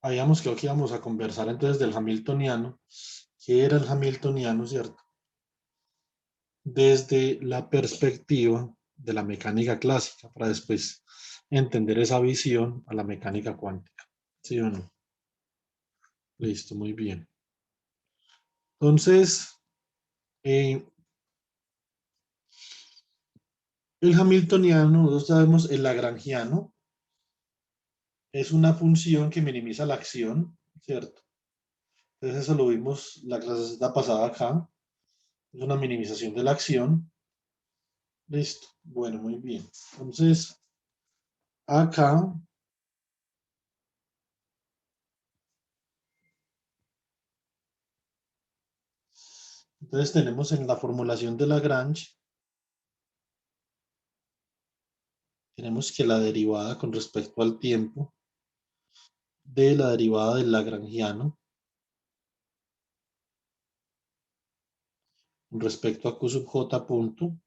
habíamos que íbamos a conversar entonces del hamiltoniano. ¿Qué era el hamiltoniano, cierto? Desde la perspectiva de la mecánica clásica, para después entender esa visión a la mecánica cuántica. ¿Sí o no? Listo, muy bien. Entonces, el hamiltoniano, nosotros sabemos el lagrangiano, es una función que minimiza la acción, ¿cierto? Entonces eso lo vimos la clase pasada acá. Es una minimización de la acción. Listo. Bueno, muy bien. Entonces, acá entonces tenemos en la formulación de Lagrange, tenemos que la derivada con respecto al tiempo de la derivada del lagrangiano con respecto a Q sub j punto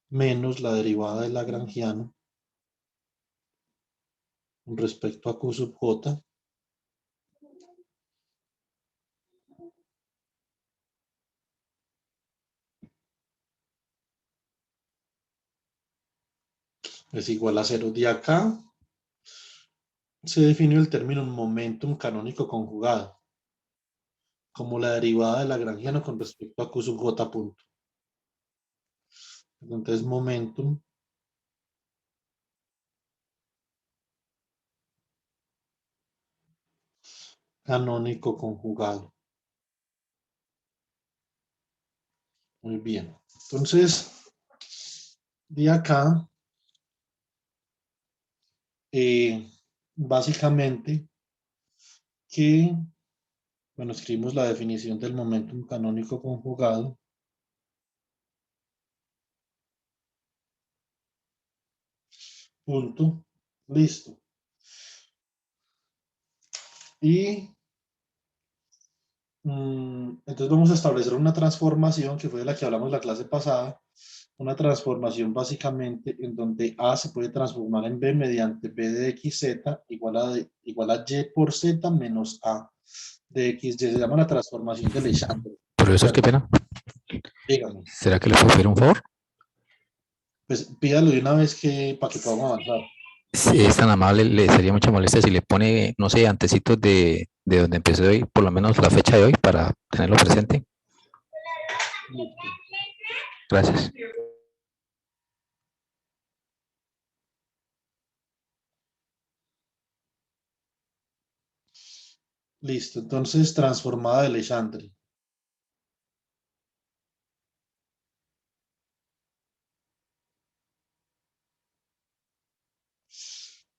menos la derivada del lagrangiano con respecto a Q sub j es igual a 0. De acá se definió el término momentum canónico conjugado como la derivada del lagrangiano con respecto a Q sub j punto. Entonces, momentum canónico conjugado. Muy bien. Entonces, de acá, básicamente, que, bueno, escribimos la definición del momentum canónico conjugado. Punto. Listo. Y entonces vamos a establecer una transformación que fue de la que hablamos la clase pasada. Una transformación básicamente en donde A se puede transformar en B mediante B de xz igual a y por z menos A de xy. Se llama la transformación de Legendre. Profesor, qué pena. Dígame. ¿Será que le puedo pedir un favor? Pues pídalo de una vez que para que podamos avanzar. Si es tan amable, le sería mucha molestia si le pone, no sé, antecitos de donde empecé hoy, por lo menos la fecha de hoy, para tenerlo presente. Listo. Gracias. Listo. Entonces, transformada de Legendre.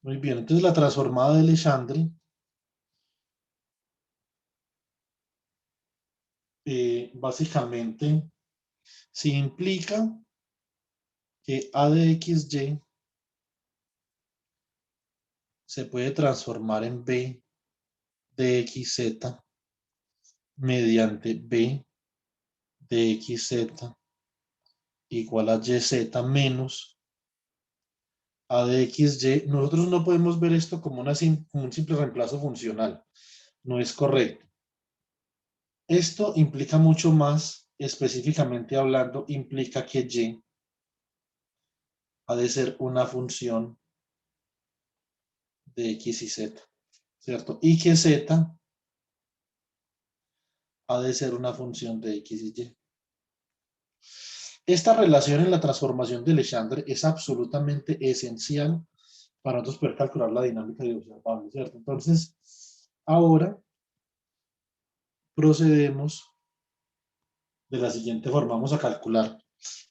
Muy bien. Entonces, la transformada de Legendre básicamente si implica que A de xy se puede transformar en B de xz mediante B de xz igual a yz menos A de xy. Nosotros no podemos ver esto como, como un simple reemplazo funcional. No es correcto. Esto implica mucho más, específicamente hablando, implica que y ha de ser una función de x y z, ¿cierto? Y que z ha de ser una función de x y y. Esta relación en la transformación de Legendre es absolutamente esencial para nosotros poder calcular la dinámica de observable, ¿cierto? Entonces, ahora procedemos de la siguiente forma. Vamos a calcular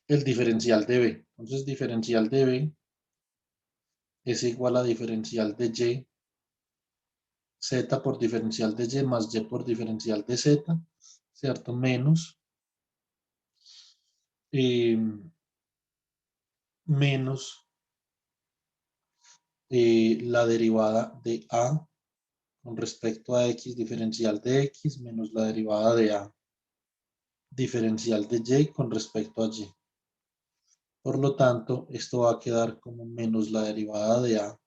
el diferencial de B. Entonces, diferencial de B es igual a diferencial de Y, Z por diferencial de Y más Y por diferencial de Z, ¿cierto? Menos, eh, menos la derivada de A con respecto a X diferencial de X menos la derivada de A diferencial de Y con respecto a Y. Por lo tanto, esto va a quedar como menos la derivada de a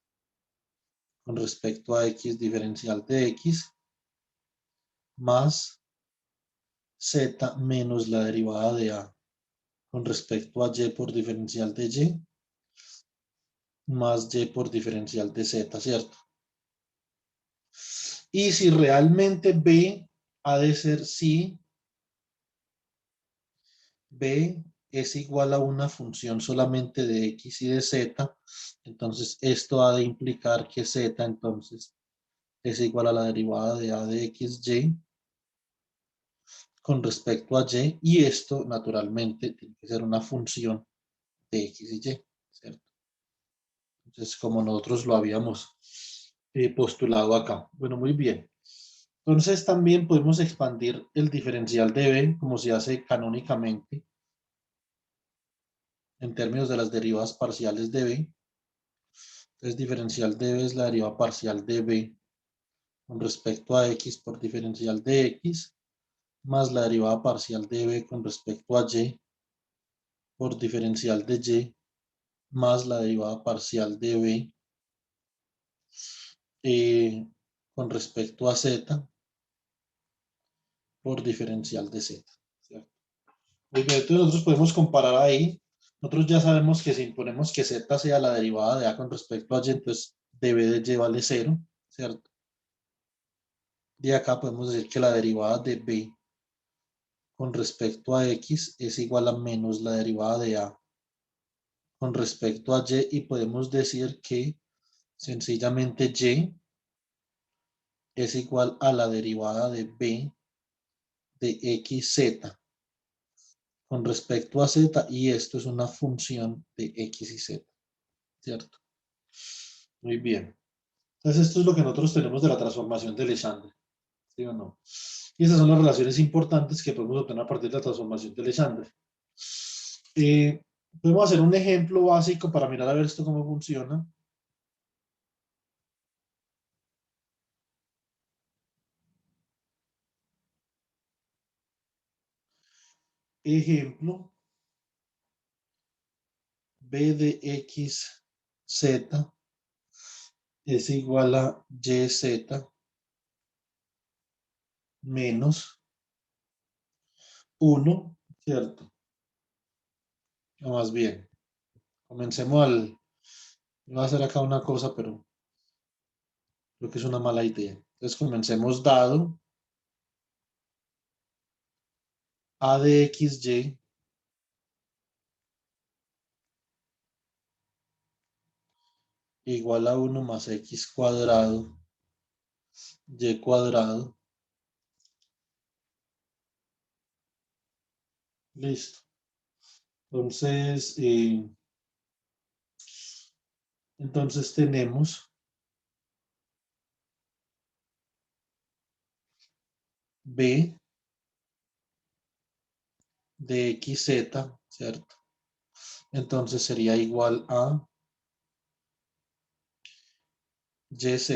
con respecto a x diferencial de x más z menos la derivada de a con respecto a y por diferencial de y más y por diferencial de z, ¿cierto? Y si realmente b ha de ser si b es igual a una función solamente de x y de z, entonces esto ha de implicar que z entonces es igual a la derivada de a de xy con respecto a y esto naturalmente tiene que ser una función de x y y, ¿cierto? Entonces, como nosotros lo habíamos postulado acá. Bueno, muy bien. Entonces, también podemos expandir el diferencial de b como se hace canónicamente en términos de las derivadas parciales de b. Entonces, diferencial de b es la derivada parcial de b con respecto a x por diferencial de x más la derivada parcial de b con respecto a y por diferencial de y más la derivada parcial de b con respecto a z por diferencial de z, ¿cierto? Muy bien, entonces nosotros podemos comparar ahí. Nosotros ya sabemos que si ponemos que z sea la derivada de a con respecto a y, entonces db de y vale 0, ¿cierto? De acá podemos decir que la derivada de b con respecto a x es igual a menos la derivada de a con respecto a y podemos decir que sencillamente y es igual a la derivada de b de xz con respecto a z y esto es una función de x y z, ¿cierto? Muy bien. Entonces esto es lo que nosotros tenemos de la transformación de Legendre, ¿sí o no? Y esas son las relaciones importantes que podemos obtener a partir de la transformación de Legendre. Podemos hacer un ejemplo básico para mirar a ver esto cómo funciona. Ejemplo, b de x z es igual a yz menos 1, ¿cierto? O más bien, comencemos al... Voy a hacer acá una cosa, pero creo que es una mala idea. Entonces comencemos dado a de xy igual a 1 más x cuadrado y cuadrado. Listo. Entonces tenemos b de xz, ¿cierto? Entonces sería igual a yz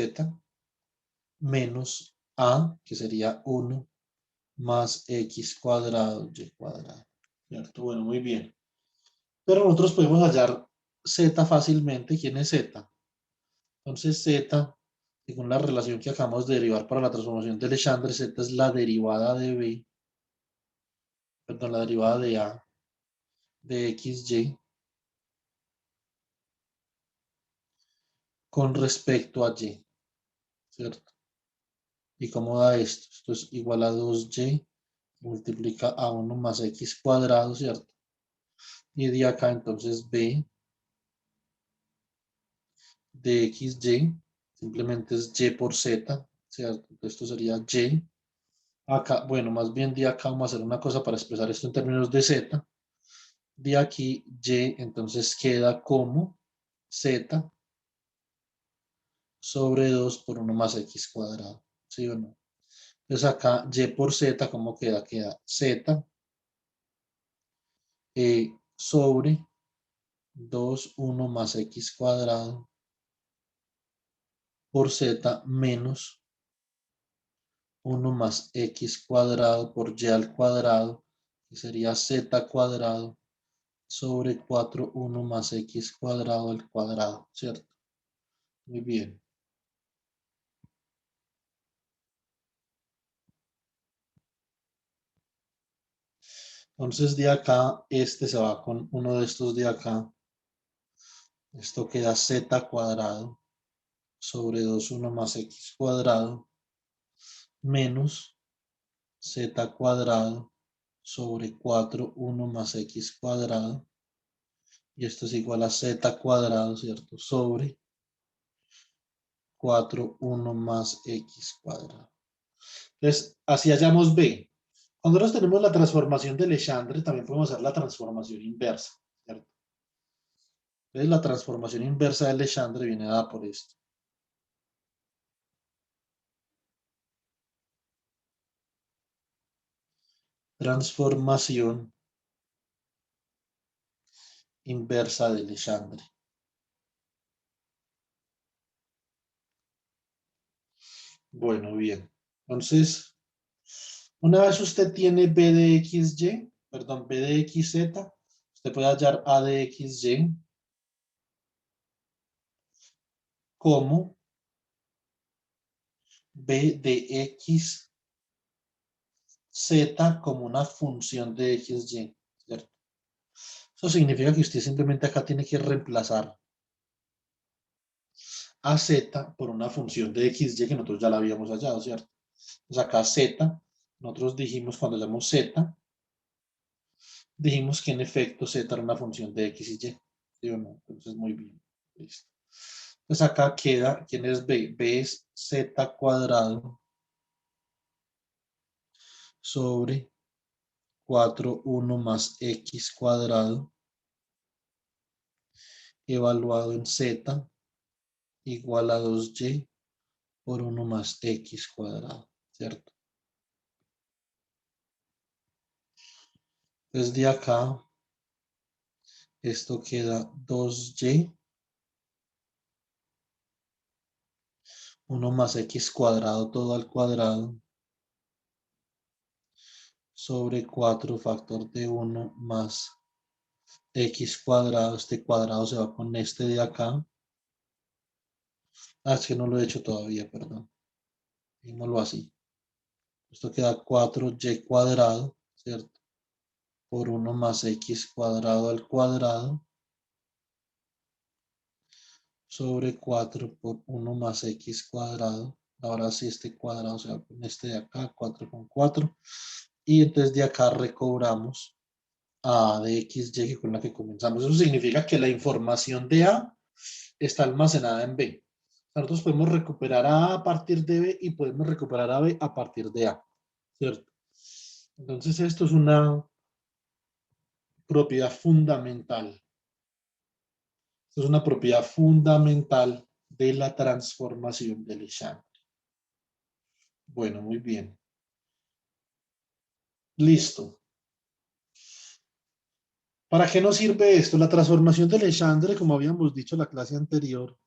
menos a, que sería 1 más x cuadrado y cuadrado, ¿cierto? Bueno, muy bien. Pero nosotros podemos hallar z fácilmente. ¿Quién es z? Entonces z, según la relación que acabamos de derivar para la transformación de Legendre, z es la derivada de b, perdón, la derivada de a de xy con respecto a y, ¿cierto? ¿Y cómo da esto? Esto es igual a 2y multiplica a 1 más x cuadrado, ¿cierto? Y de acá entonces b de xy simplemente es y por z, ¿cierto? Esto sería y. Acá, bueno, más bien de acá vamos a hacer una cosa para expresar esto en términos de z. De aquí y entonces queda como z sobre 2 por 1 más x cuadrado, ¿sí o no? Entonces acá y por z, ¿cómo queda? Queda z sobre 2, 1 más x cuadrado por z menos 1 más x cuadrado por y al cuadrado, que sería z cuadrado sobre 4, 1 más x cuadrado al cuadrado, ¿cierto? Muy bien. Entonces de acá, este se va con uno de estos de acá. Esto queda z cuadrado sobre 2, 1 más x cuadrado menos z cuadrado sobre 4, 1 más x cuadrado. Y esto es igual a z cuadrado, ¿cierto? Sobre 4, 1 más x cuadrado. Entonces, así hallamos b. Cuando nosotros tenemos la transformación de Legendre, también podemos hacer la transformación inversa, ¿cierto? Entonces, la transformación inversa de Legendre viene dada por esto. Transformación inversa de Legendre. Bueno, bien. Entonces, una vez usted tiene b de xy, perdón, b de xz, usted puede hallar a de xy como b de xz como una función de xy, ¿cierto? Eso significa que usted simplemente acá tiene que reemplazar a z por una función de xy que nosotros ya la habíamos hallado, ¿cierto? Entonces acá z, nosotros dijimos cuando hallamos z, dijimos que en efecto z era una función de x y y, ¿sí o no? Entonces muy bien, listo. Entonces acá queda, ¿quién es b? B es z cuadrado sobre 4, 1 más x cuadrado evaluado en z igual a 2y por 1 más x cuadrado, ¿cierto? Desde acá, esto queda 2y, 1 más x cuadrado todo al cuadrado, sobre 4 factor de 1 más x cuadrado. Este cuadrado se va con este de acá. Ah, es que no lo he hecho todavía, perdón. Dímoslo así. Esto queda 4y cuadrado, ¿cierto? Por 1 más x cuadrado al cuadrado sobre 4 por 1 más x cuadrado. Ahora sí este cuadrado se va con este de acá, 4 con 4. Y entonces de acá recobramos a de xy con la que comenzamos. Eso significa que la información de A está almacenada en B. Nosotros podemos recuperar a partir de B y podemos recuperar a B a partir de A, ¿cierto? Entonces esto es una propiedad fundamental. Esto es una propiedad fundamental de la transformación de Legendre. Bueno, muy bien. Listo. ¿Para qué nos sirve esto? La transformación de Legendre, como habíamos dicho en la clase anterior,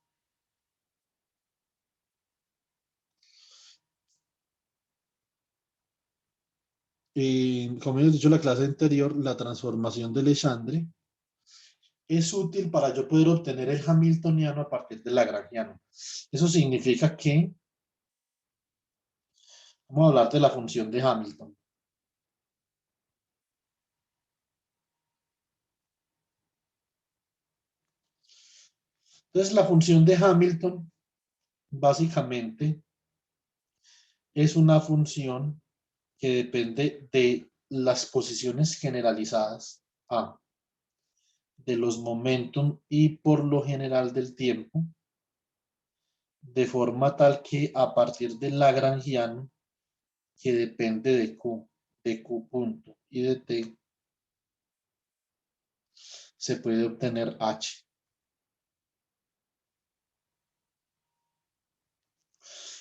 como habíamos dicho en la clase anterior, la transformación de Legendre es útil para yo poder obtener el hamiltoniano a partir del lagrangiano. Eso significa que vamos a hablar de la función de Hamilton. Entonces, la función de Hamilton básicamente es una función que depende de las posiciones generalizadas A, de los momentum y por lo general del tiempo, de forma tal que a partir del lagrangiano, que depende de Q punto y de T, se puede obtener H.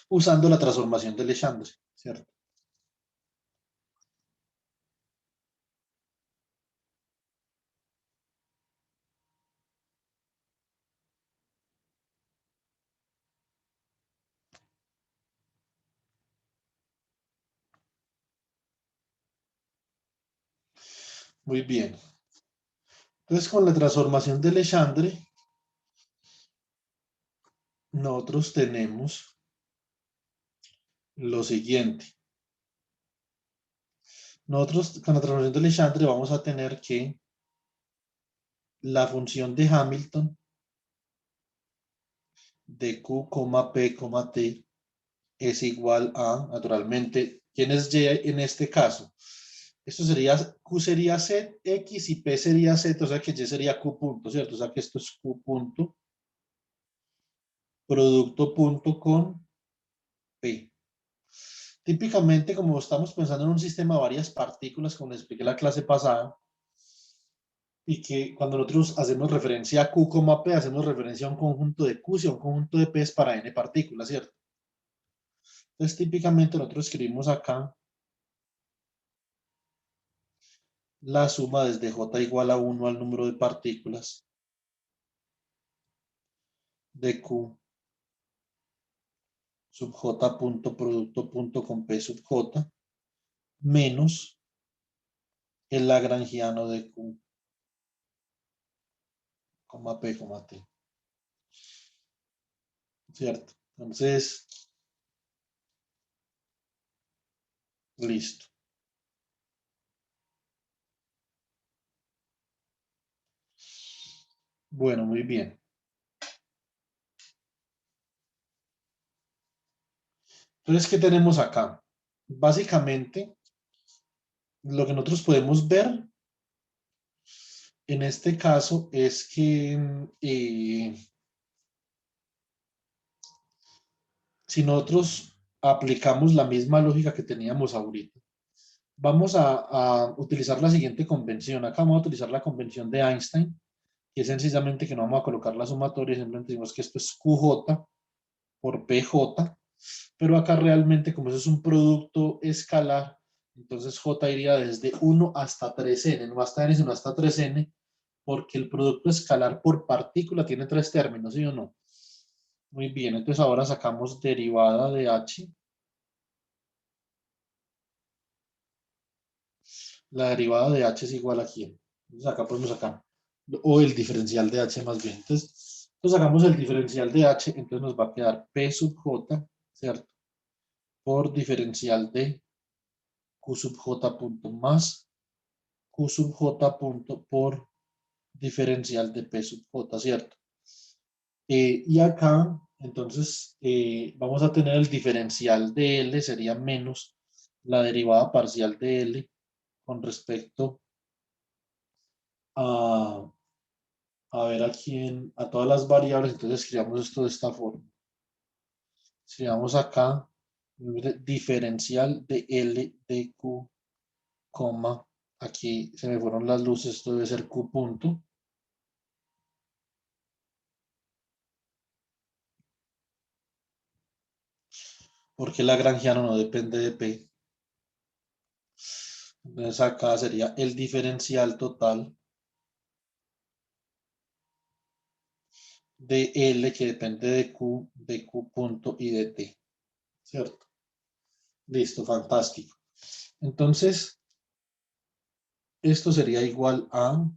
Usando la transformación de Legendre, ¿cierto? Muy bien. Entonces, con la transformación de Legendre, nosotros tenemos lo siguiente. Nosotros, con la transformación de Legendre, vamos a tener que la función de Hamilton de Q, P, T es igual a, naturalmente, ¿quién es Y en este caso? Esto sería, Q sería Z, X y P sería Z, o sea que Y sería Q punto, ¿cierto? O sea que esto es Q punto, producto punto con P. Típicamente, como estamos pensando en un sistema de varias partículas, como les expliqué la clase pasada, y que cuando nosotros hacemos referencia a Q, P, hacemos referencia a un conjunto de Q y a un conjunto de P para N partículas, ¿cierto? Entonces, típicamente nosotros escribimos acá la suma desde J igual a 1 al número de partículas de Q sub J punto producto punto con P sub J menos el lagrangiano de Q, P, T, ¿cierto? Entonces, listo. Bueno, muy bien. Entonces, ¿qué tenemos acá? Básicamente, lo que nosotros podemos ver en este caso es que si nosotros aplicamos la misma lógica que teníamos ahorita, vamos a utilizar la siguiente convención. Acá vamos a utilizar la convención de Einstein, que es sencillamente que no vamos a colocar la sumatoria, simplemente decimos que esto es QJ por PJ, pero acá realmente como eso es un producto escalar, entonces J iría desde 1 hasta 3n, no hasta n, sino hasta 3n, porque el producto escalar por partícula tiene tres términos, ¿sí o no? Muy bien, entonces ahora sacamos derivada de h. La derivada de h es igual a quién. Entonces acá podemos sacar, o el diferencial de h más bien. Entonces sacamos el diferencial de h, entonces nos va a quedar p sub j, ¿cierto? Por diferencial de q sub j punto más q sub j punto por diferencial de p sub j, ¿cierto? Y acá, entonces, vamos a tener el diferencial de L, sería menos la derivada parcial de L con respecto a, ver aquí a todas las variables. Entonces, escribamos esto de esta forma. Escribamos acá diferencial de L de Q, coma, aquí se me fueron las luces, esto debe ser Q punto. Porque lagrangiano no depende de P. Entonces acá sería el diferencial total de L que depende de Q punto y de T. ¿Cierto? Listo, fantástico. Entonces, esto sería igual a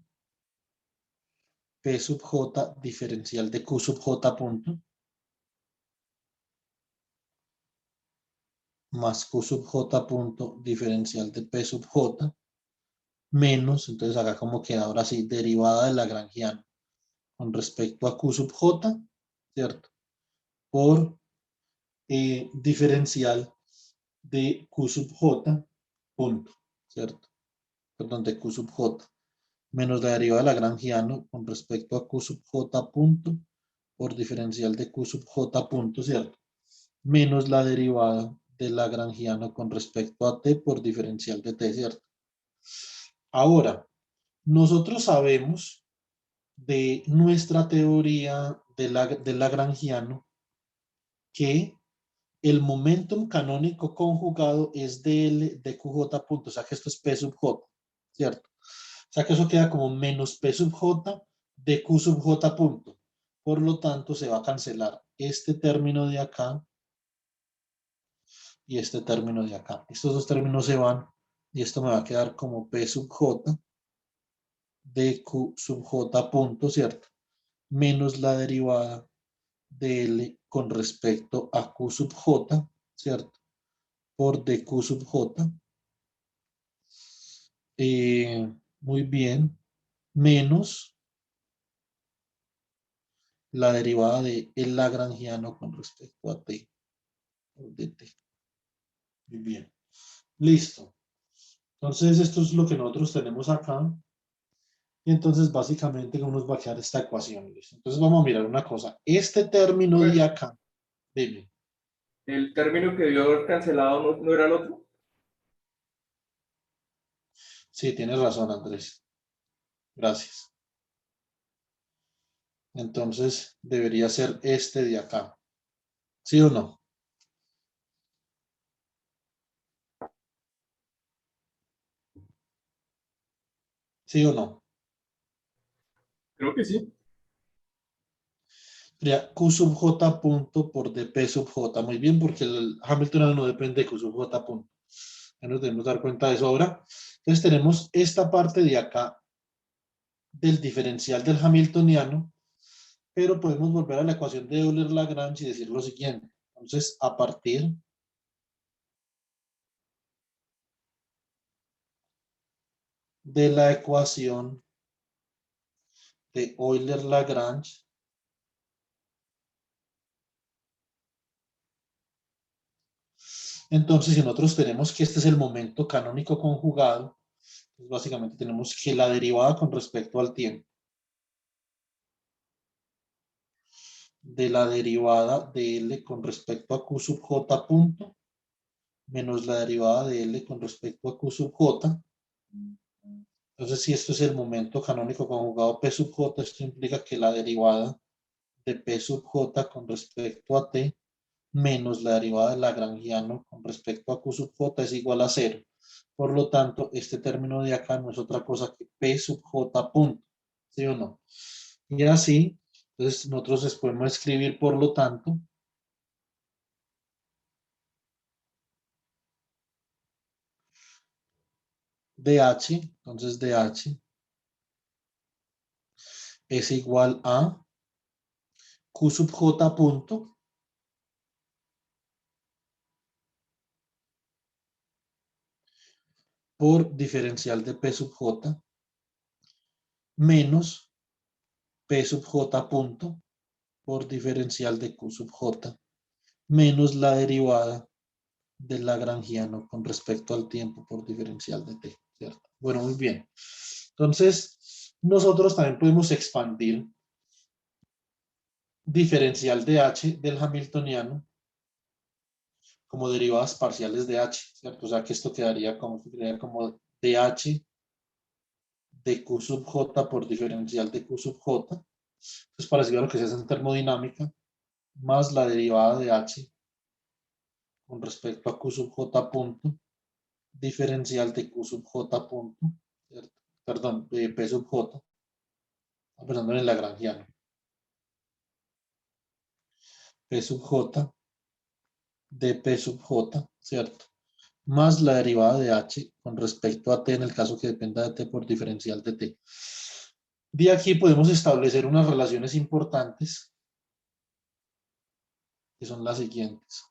P sub J diferencial de Q sub J punto más Q sub J punto diferencial de P sub J menos, entonces acá como queda ahora sí, derivada del lagrangiano con respecto a Q sub J, ¿cierto? Por diferencial de Q sub J punto, ¿cierto? Perdón, de Q sub J menos la derivada de lagrangiano con respecto a Q sub J punto por diferencial de Q sub J punto, ¿cierto? Menos la derivada de lagrangiano con respecto a T por diferencial de T, ¿cierto? Ahora, nosotros sabemos de nuestra teoría del lagrangiano que el momentum canónico conjugado es dl de qj punto, o sea que esto es p sub j, ¿cierto? O sea que eso queda como menos p sub j de q sub j punto. Por lo tanto, se va a cancelar este término de acá y este término de acá. Estos dos términos se van y esto me va a quedar como p sub j de Q sub J punto, ¿cierto? Menos la derivada de L con respecto a Q sub J, ¿cierto? Por dQ sub J. Muy bien. Menos la derivada de el lagrangiano con respecto a T por dt. Muy bien. Listo. Entonces, esto es lo que nosotros tenemos acá. Y entonces, básicamente, ¿cómo nos va a quedar esta ecuación? ¿Listo? Entonces, vamos a mirar una cosa. Este término de Pues, acá, dime. el término que dio haber cancelado no era el otro. Sí, tienes razón, Andrés. Gracias. Entonces, debería ser este de acá. ¿Sí o no? ¿Sí o no? Creo que sí. Sería Q sub J punto por dP sub J. Muy bien, porque el Hamiltoniano no depende de Q sub J punto. Ya nos debemos dar cuenta de eso ahora. Entonces tenemos esta parte de acá del diferencial del Hamiltoniano, pero podemos volver a la ecuación de Euler-Lagrange y decir lo siguiente. Entonces, a partir de la ecuación de Euler-Lagrange, entonces si nosotros tenemos que este es el momento canónico conjugado, pues básicamente tenemos que la derivada con respecto al tiempo de la derivada de L con respecto a Q sub J punto menos la derivada de L con respecto a Q sub J. Entonces, si esto es el momento canónico conjugado P sub J, esto implica que la derivada de P sub J con respecto a T menos la derivada del lagrangiano con respecto a Q sub J es igual a cero. Por lo tanto, este término de acá no es otra cosa que P sub J punto. ¿Sí o no? Y así, entonces nosotros podemos escribir, por lo tanto, DH, entonces DH es igual a Q sub J punto por diferencial de P sub J menos P sub J punto por diferencial de Q sub J menos la derivada del lagrangiano con respecto al tiempo por diferencial de T, ¿cierto? Bueno, muy bien. Entonces, nosotros también podemos expandir diferencial de H del Hamiltoniano como derivadas parciales de H, ¿cierto? O sea que esto quedaría como DH de Q sub J por diferencial de Q sub J. Es parecido a lo que se hace en termodinámica, más la derivada de H con respecto a Q sub J punto, diferencial de Q sub J punto, ¿cierto? Perdón, de P sub J, pensando en el lagrangiano. P sub J de P sub J, ¿cierto? Más la derivada de H con respecto a T en el caso que dependa de T por diferencial de T. De aquí podemos establecer unas relaciones importantes que son las siguientes.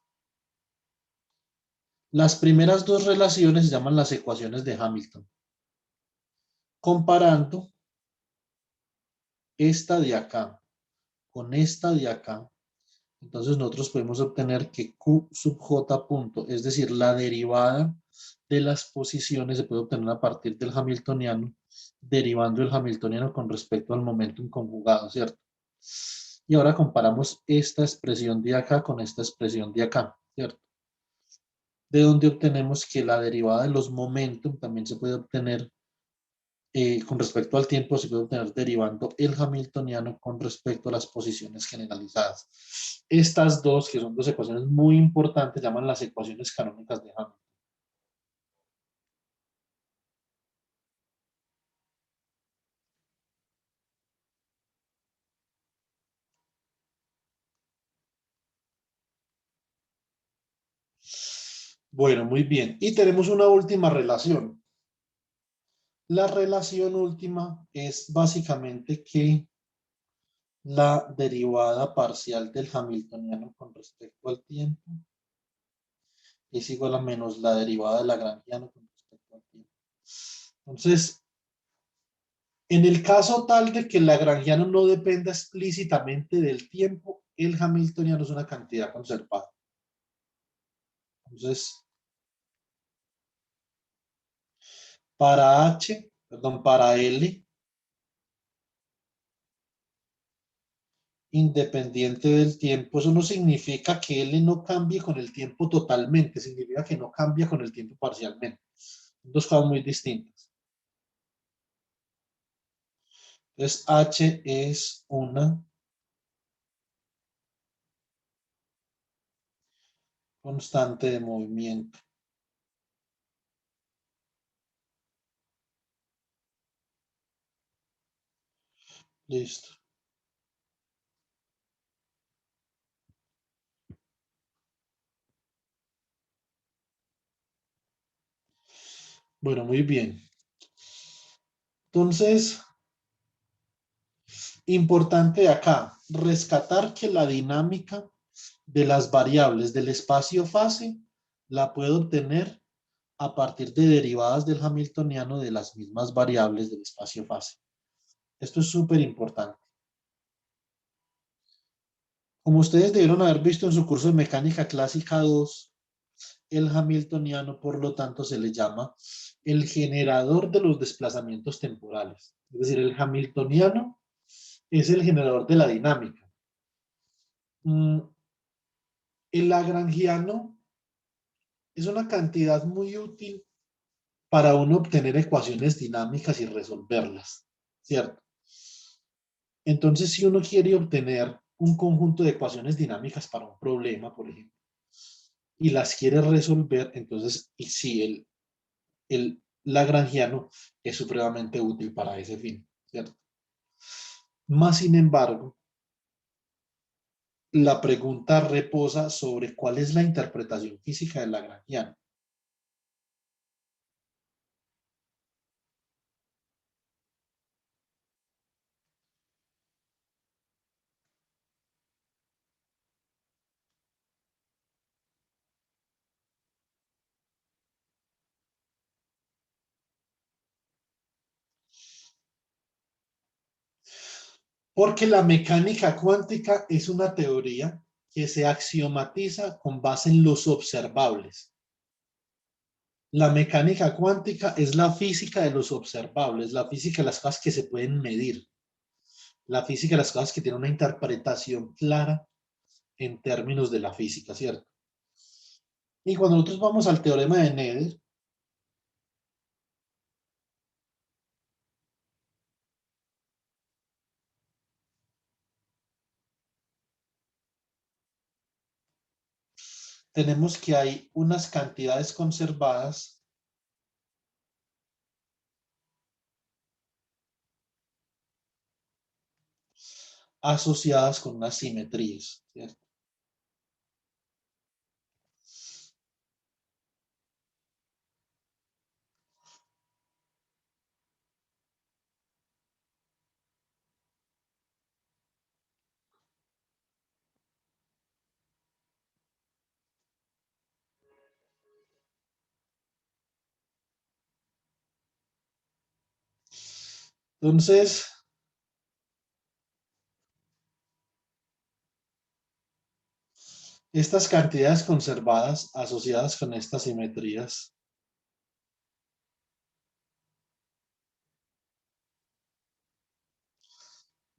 Las primeras dos relaciones se llaman las ecuaciones de Hamilton. Comparando esta de acá con esta de acá, entonces nosotros podemos obtener que Q sub J punto, es decir, la derivada de las posiciones se puede obtener a partir del Hamiltoniano, derivando el Hamiltoniano con respecto al momentum conjugado, ¿cierto? Y ahora comparamos esta expresión de acá con esta expresión de acá, ¿cierto? De donde obtenemos que la derivada de los momentum también se puede obtener con respecto al tiempo, se puede obtener derivando el Hamiltoniano con respecto a las posiciones generalizadas. Estas dos, que son dos ecuaciones muy importantes, llaman las ecuaciones canónicas de Hamilton. Bueno, muy bien. Y tenemos una última relación. La relación última es básicamente que la derivada parcial del hamiltoniano con respecto al tiempo es igual a menos la derivada del lagrangiano con respecto al tiempo. Entonces, en el caso tal de que el lagrangiano no dependa explícitamente del tiempo, el hamiltoniano es una cantidad conservada. Entonces, para L, independiente del tiempo, eso no significa que L no cambie con el tiempo totalmente, significa que no cambia con el tiempo parcialmente. Dos cosas muy distintas. Entonces, H es una constante de movimiento. Listo. Bueno, muy bien. Entonces, importante acá, rescatar que la dinámica de las variables del espacio-fase la puedo obtener a partir de derivadas del hamiltoniano de las mismas variables del espacio-fase. Esto es súper importante. Como ustedes debieron haber visto en su curso de mecánica clásica 2, el hamiltoniano, por lo tanto, se le llama el generador de los desplazamientos temporales. Es decir, el hamiltoniano es el generador de la dinámica. El lagrangiano es una cantidad muy útil para uno obtener ecuaciones dinámicas y resolverlas, ¿cierto? Entonces, si uno quiere obtener un conjunto de ecuaciones dinámicas para un problema, por ejemplo, y las quiere resolver, entonces, y sí, el lagrangiano es supremamente útil para ese fin, ¿cierto? Más sin embargo, la pregunta reposa sobre cuál es la interpretación física del lagrangiano. Porque la mecánica cuántica es una teoría que se axiomatiza con base en los observables. La mecánica cuántica es la física de los observables, la física de las cosas que se pueden medir, la física de las cosas que tienen una interpretación clara en términos de la física, ¿cierto? Y cuando nosotros vamos al teorema de Nether, tenemos que hay unas cantidades conservadas asociadas con unas simetrías, ¿cierto? Entonces, estas cantidades conservadas asociadas con estas simetrías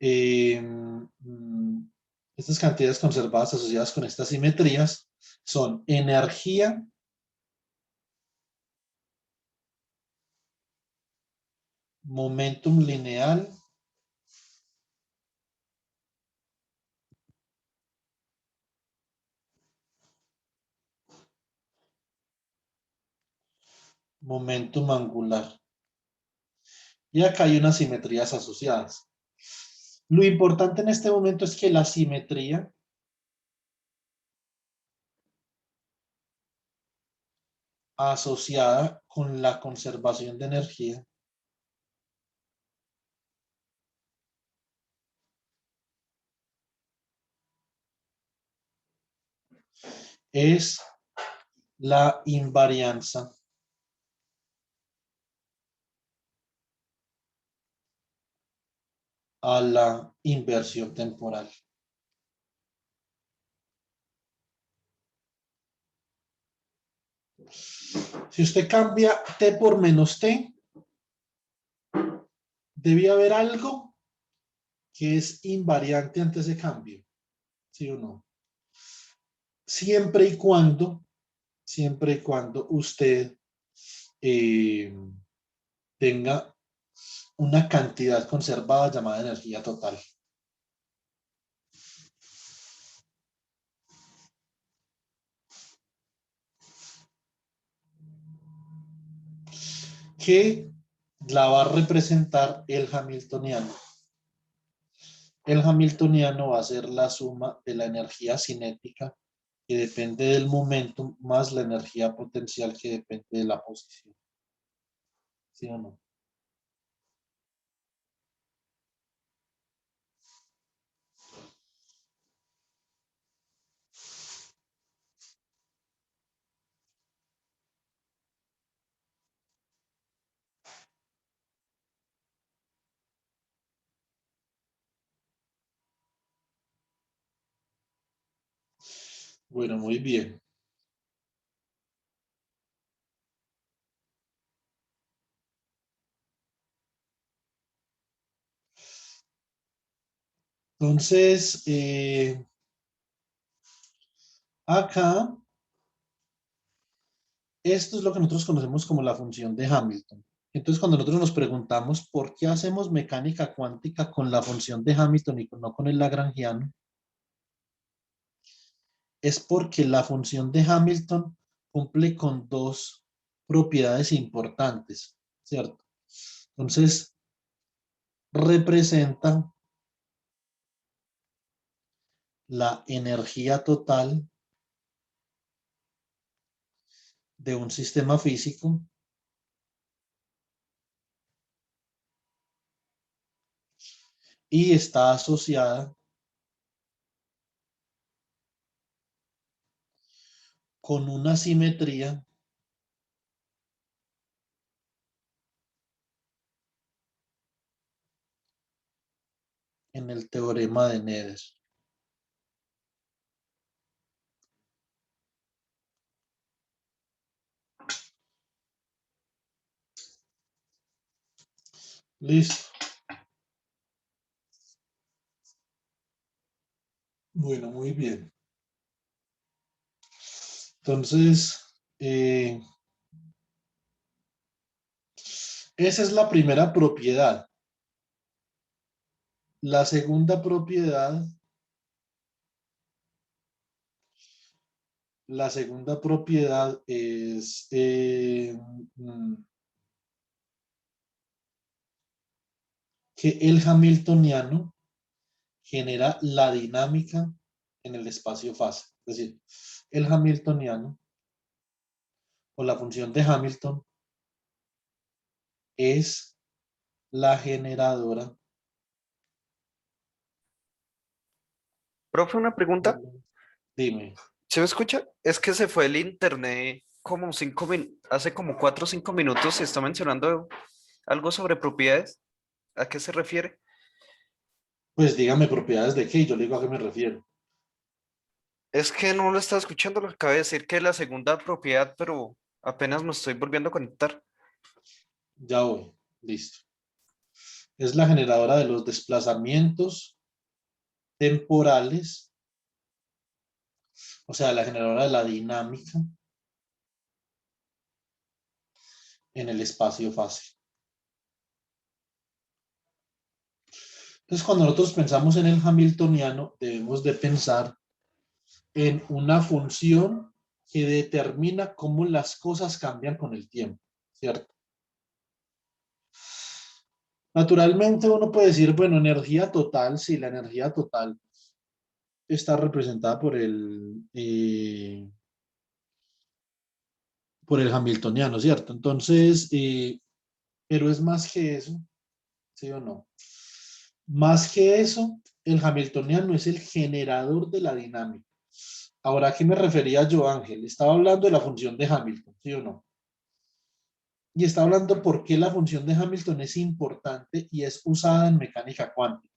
eh, estas cantidades conservadas asociadas con estas simetrías son energía, momentum lineal, momentum angular. Y acá hay unas simetrías asociadas. Lo importante en este momento es que la simetría asociada con la conservación de energía es la invarianza a la inversión temporal. Si usted cambia t por menos t, debe haber algo que es invariante ante ese cambio, ¿sí o no? Siempre y cuando usted tenga una cantidad conservada llamada energía total. Que la va a representar el hamiltoniano. El hamiltoniano va a ser la suma de la energía cinética que depende del momento más la energía potencial que depende de la posición. ¿Sí o no? Bueno, muy bien. Entonces, acá, esto es lo que nosotros conocemos como la función de Hamilton. Entonces, cuando nosotros nos preguntamos por qué hacemos mecánica cuántica con la función de Hamilton y no con el lagrangiano, es porque la función de Hamilton cumple con dos propiedades importantes, ¿cierto? Entonces, representa la energía total de un sistema físico y está asociada con una simetría en el teorema de Nether. Listo. Bueno, muy bien. Entonces, esa es la primera propiedad. La segunda propiedad, es que el hamiltoniano genera la dinámica en el espacio-fase. Es decir, el hamiltoniano o la función de Hamilton es la generadora. Profe, una pregunta. Dime. ¿Se me escucha? Es que se fue el internet como hace como 4 o 5 minutos y está mencionando algo sobre propiedades. ¿A qué se refiere? Pues dígame propiedades de qué y yo le digo a qué me refiero. Es que no lo estaba escuchando, lo que acaba de decir que es la segunda propiedad, pero apenas me estoy volviendo a conectar. Ya voy. Listo. Es la generadora de los desplazamientos temporales, o sea, la generadora de la dinámica en el espacio-fase. Entonces, cuando nosotros pensamos en el hamiltoniano, debemos de pensar en una función que determina cómo las cosas cambian con el tiempo, ¿cierto? Naturalmente uno puede decir, bueno, energía total, sí, la energía total está representada por el hamiltoniano, ¿cierto? Entonces, pero es más que eso, ¿sí o no? Más que eso, el hamiltoniano es el generador de la dinámica. Ahora, ¿a qué me refería yo, Ángel? Estaba hablando de la función de Hamilton, ¿sí o no? Y está hablando por qué la función de Hamilton es importante y es usada en mecánica cuántica.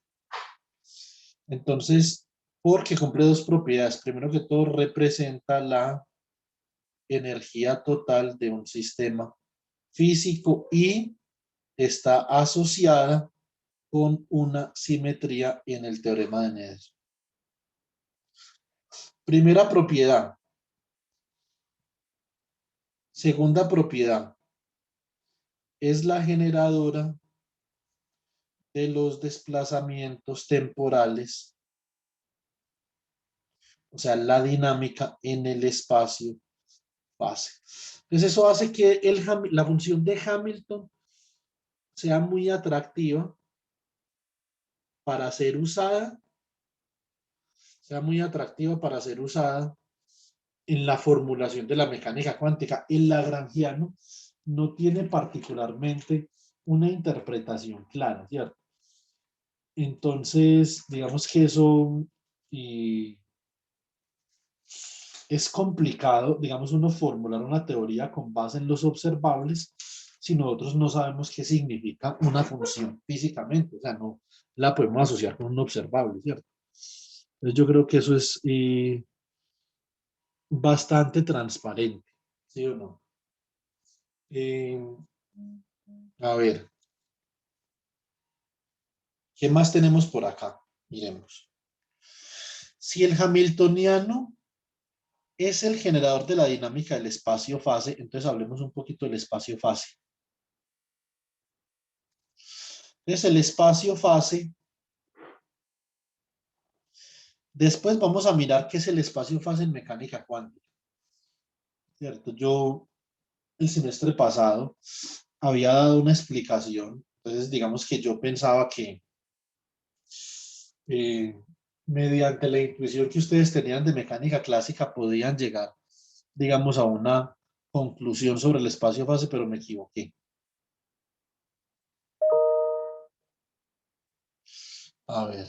Entonces, porque cumple dos propiedades. Primero que todo, representa la energía total de un sistema físico y está asociada con una simetría en el teorema de Nether. Primera propiedad. Segunda propiedad. Es la generadora de los desplazamientos temporales, o sea, la dinámica en el espacio fase. Entonces eso hace que la función de Hamilton sea muy atractiva para ser usada, en la formulación de la mecánica cuántica. El lagrangiano no tiene particularmente una interpretación clara, ¿cierto? Entonces, digamos que eso es complicado, digamos, uno formular una teoría con base en los observables si nosotros no sabemos qué significa una función físicamente, o sea, no la podemos asociar con un observable, ¿cierto? Entonces yo creo que eso es bastante transparente, ¿sí o no? Eh, a ver, ¿qué más tenemos por acá? Miremos. Si el hamiltoniano es el generador de la dinámica del espacio-fase, entonces hablemos un poquito del espacio-fase. Entonces el espacio-fase, después vamos a mirar qué es el espacio-fase en mecánica cuántica, ¿cierto? Yo el semestre pasado había dado una explicación, entonces digamos que yo pensaba que eh, mediante la intuición que ustedes tenían de mecánica clásica podían llegar, digamos, a una conclusión sobre el espacio-fase, pero me equivoqué. A ver.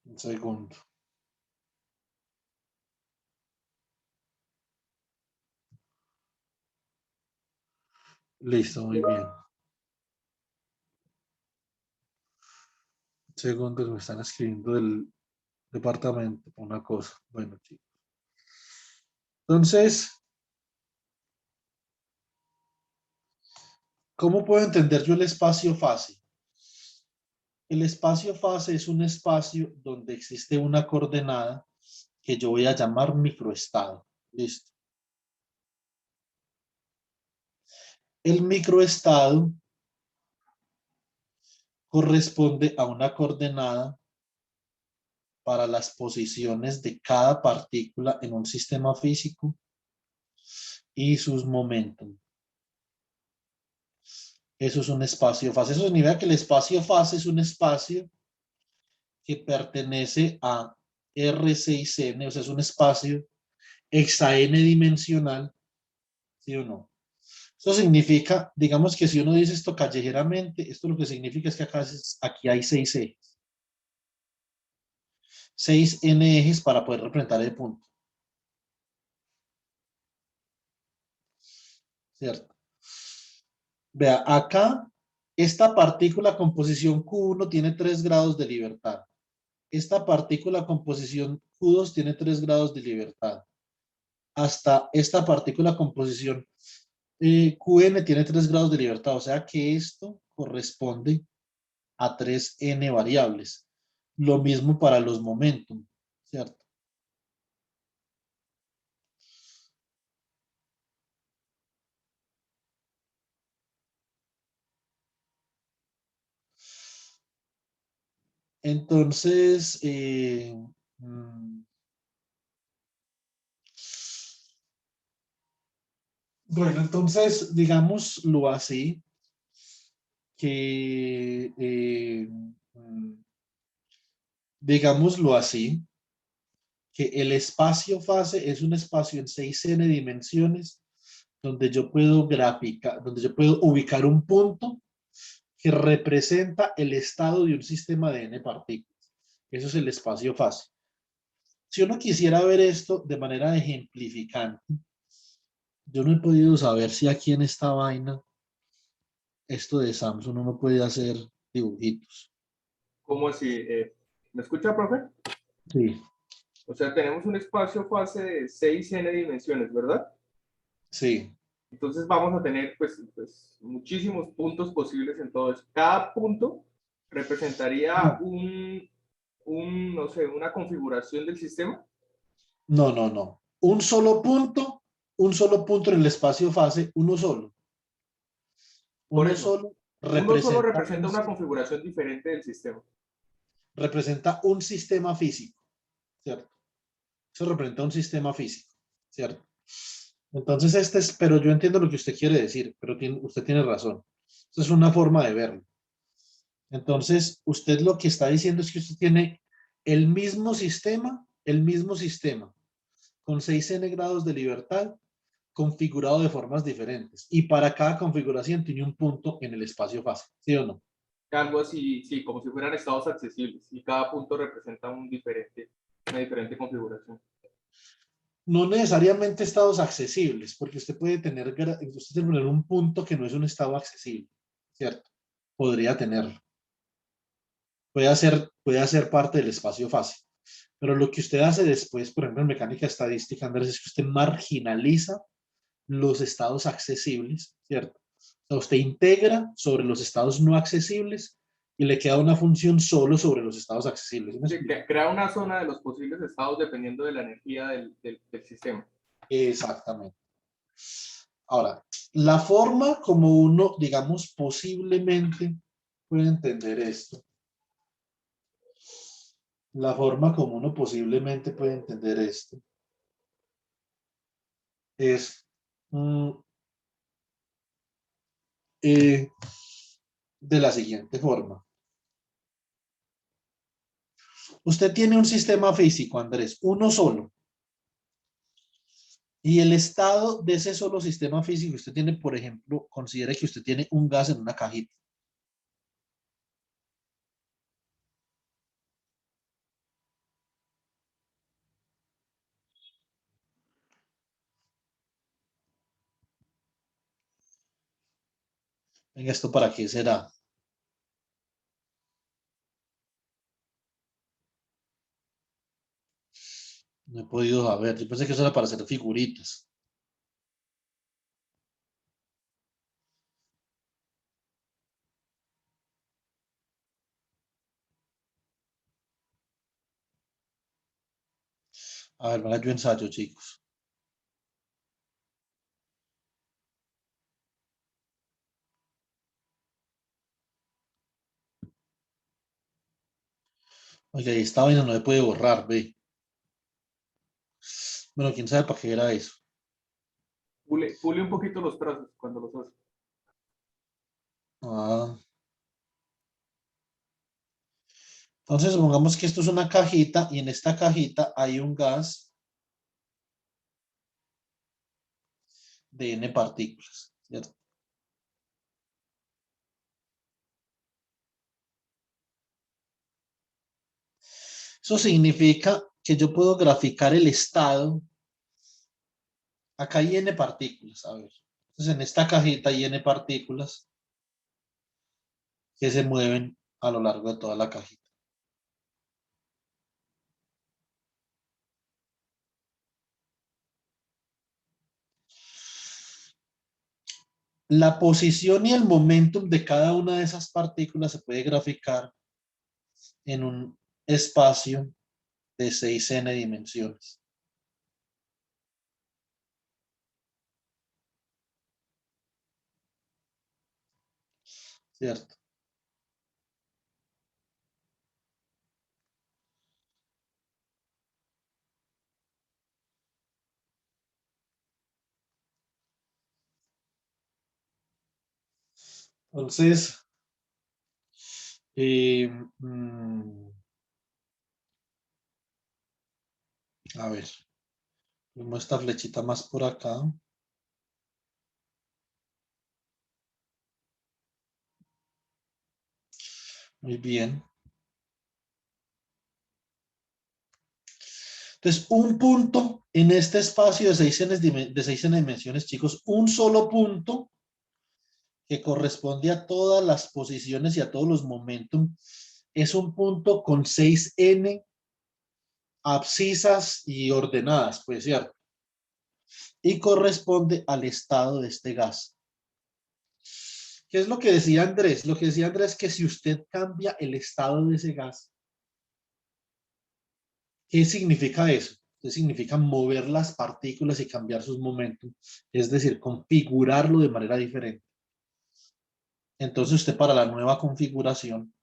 Un segundo. Listo, muy bien. Un segundo que me están escribiendo del departamento, una cosa. Bueno, chicos. Entonces, ¿cómo puedo entender yo el espacio-fase? El espacio-fase es un espacio donde existe una coordenada que yo voy a llamar microestado. Listo. El microestado corresponde a una coordenada para las posiciones de cada partícula en un sistema físico y sus momentos. Eso es un espacio-fase. Eso significa que el espacio-fase es un espacio que pertenece a R6N, o sea, es un espacio hexaN-dimensional, ¿sí o no? Eso significa, digamos que si uno dice esto callejeramente, esto lo que significa es que aquí hay 6 ejes. 6 N ejes para poder representar el punto. ¿Cierto? Vea, acá, esta partícula con posición Q1 tiene 3 grados de libertad. Esta partícula con posición Q2 tiene 3 grados de libertad. Hasta esta partícula con posición QN tiene 3 grados de libertad. O sea que esto corresponde a 3 N variables. Lo mismo para los momentum, ¿cierto? Entonces, bueno, entonces, digámoslo así, que, digámoslo así, que el espacio-fase es un espacio en 6n dimensiones donde yo puedo graficar, donde yo puedo ubicar un punto que representa el estado de un sistema de n partículas. Eso es el espacio fase. Si uno quisiera ver esto de manera ejemplificante, yo no he podido saber si aquí en esta vaina, esto de Samsung, uno puede hacer dibujitos. ¿Cómo así? ¿Me escucha, profe? Sí, O sea, tenemos un espacio fase de 6n dimensiones, ¿verdad? sí. Entonces vamos a tener pues muchísimos puntos posibles en todo eso. Cada punto representaría No, no sé, una configuración del sistema. no. Un solo punto en el espacio fase, uno solo. Por Uno eso, solo uno solo representa representa una configuración diferente del sistema. representa un sistema físico, ¿cierto? Eso representa un sistema físico, ¿cierto? Entonces, pero yo entiendo lo que usted quiere decir, pero usted tiene razón. Esa es una forma de verlo. Entonces, usted lo que está diciendo es que usted tiene el mismo sistema, con 6n grados de libertad, configurado de formas diferentes. Y para cada configuración tiene un punto en el espacio fase, ¿sí o no? Algo así, sí, como si fueran estados accesibles y cada punto representa una diferente configuración. No necesariamente estados accesibles, porque usted puede tener un punto que no es un estado accesible, ¿cierto? Podría tenerlo. Puede hacer parte del espacio fase. Pero lo que usted hace después, por ejemplo, en mecánica estadística, Andrés, es que usted marginaliza los estados accesibles, ¿cierto? O sea, usted integra sobre los estados no accesibles y le queda una función solo sobre los estados accesibles. ¿Sí me Sí, explico? crea una zona de los posibles estados dependiendo de la energía del sistema. Exactamente. Ahora, la forma como uno, digamos, posiblemente puede entender esto, la forma como uno posiblemente puede entender esto es eh, de la siguiente forma. Usted tiene un sistema físico, Andrés, uno solo. Y el estado de ese solo sistema físico, usted tiene, por ejemplo, considere que usted tiene un gas en una cajita. Venga, ¿esto para qué será? No he podido saber. Yo pensé que eso era para hacer figuritas. A ver, venga, yo ensayo, chicos. Oye, ahí esta vaina no se puede borrar, ve. Bueno, quién sabe para qué era eso. Pule un poquito los trazos cuando los hace. Ah. Entonces, supongamos que esto es una cajita y en esta cajita hay un gas de n partículas, ¿cierto? Eso significa que yo puedo graficar el estado. Acá hay n partículas, a ver. Entonces, en esta cajita hay n partículas que se mueven a lo largo de toda la cajita. La posición y el momentum de cada una de esas partículas se puede graficar en un espacio de 6n dimensiones. ¿Cierto? Entonces, eh, mm, a ver, ponemos esta flechita más por acá. Muy bien. Entonces, un punto en este espacio de 6 n dimensiones, chicos, un solo punto que corresponde a todas las posiciones y a todos los momentum, es un punto con 6n abscisas y ordenadas, pues cierto, y corresponde al estado de este gas. ¿Qué es lo que decía Andrés? Lo que decía Andrés es que si usted cambia el estado de ese gas, ¿qué significa eso? ¿Qué significa mover las partículas y cambiar sus momentum? Es decir, configurarlo de manera diferente. Entonces usted para la nueva configuración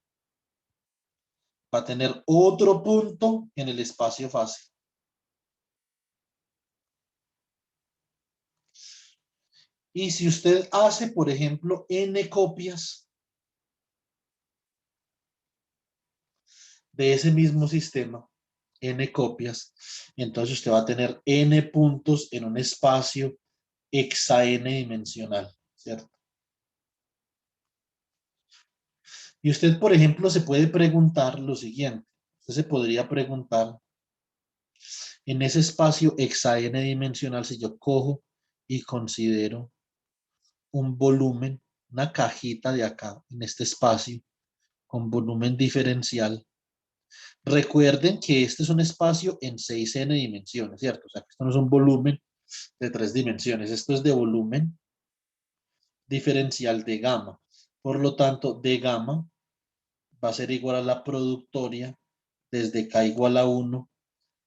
va a tener otro punto en el espacio fase. Y si usted hace, por ejemplo, n copias de ese mismo sistema, n copias, entonces usted va a tener n puntos en un espacio hexa n dimensional, ¿cierto? Y usted, por ejemplo, se puede preguntar lo siguiente. Usted se podría preguntar en ese espacio hexa n dimensional, si yo cojo y considero un volumen, una cajita de acá, en este espacio, con volumen diferencial. Recuerden que este es un espacio en 6n dimensiones, ¿cierto? O sea, que esto no es un volumen de 3 dimensiones, esto es de volumen diferencial de gamma. Por lo tanto, de gamma va a ser igual a la productoria desde K igual a 1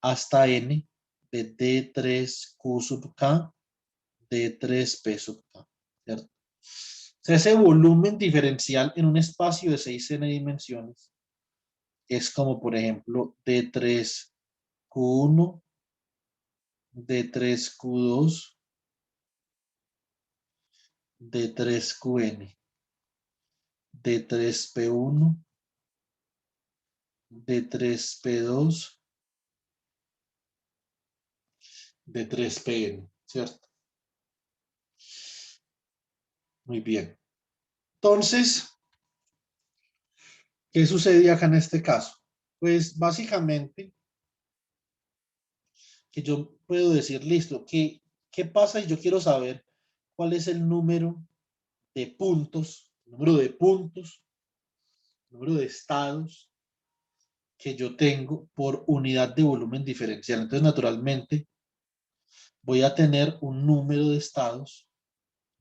hasta N de D3Q sub K, D3P sub K, ¿cierto? O sea, ese volumen diferencial en un espacio de 6n dimensiones es como, por ejemplo, D3Q1, D3Q2, D3QN, D3P1, D3P2, D3PN, ¿cierto? Muy bien. Entonces, ¿qué sucedía acá en este caso? Pues básicamente que yo puedo decir, listo, ¿qué pasa? Y yo quiero saber cuál es el número de puntos, número de estados que yo tengo por unidad de volumen diferencial. Entonces, naturalmente, voy a tener un número de estados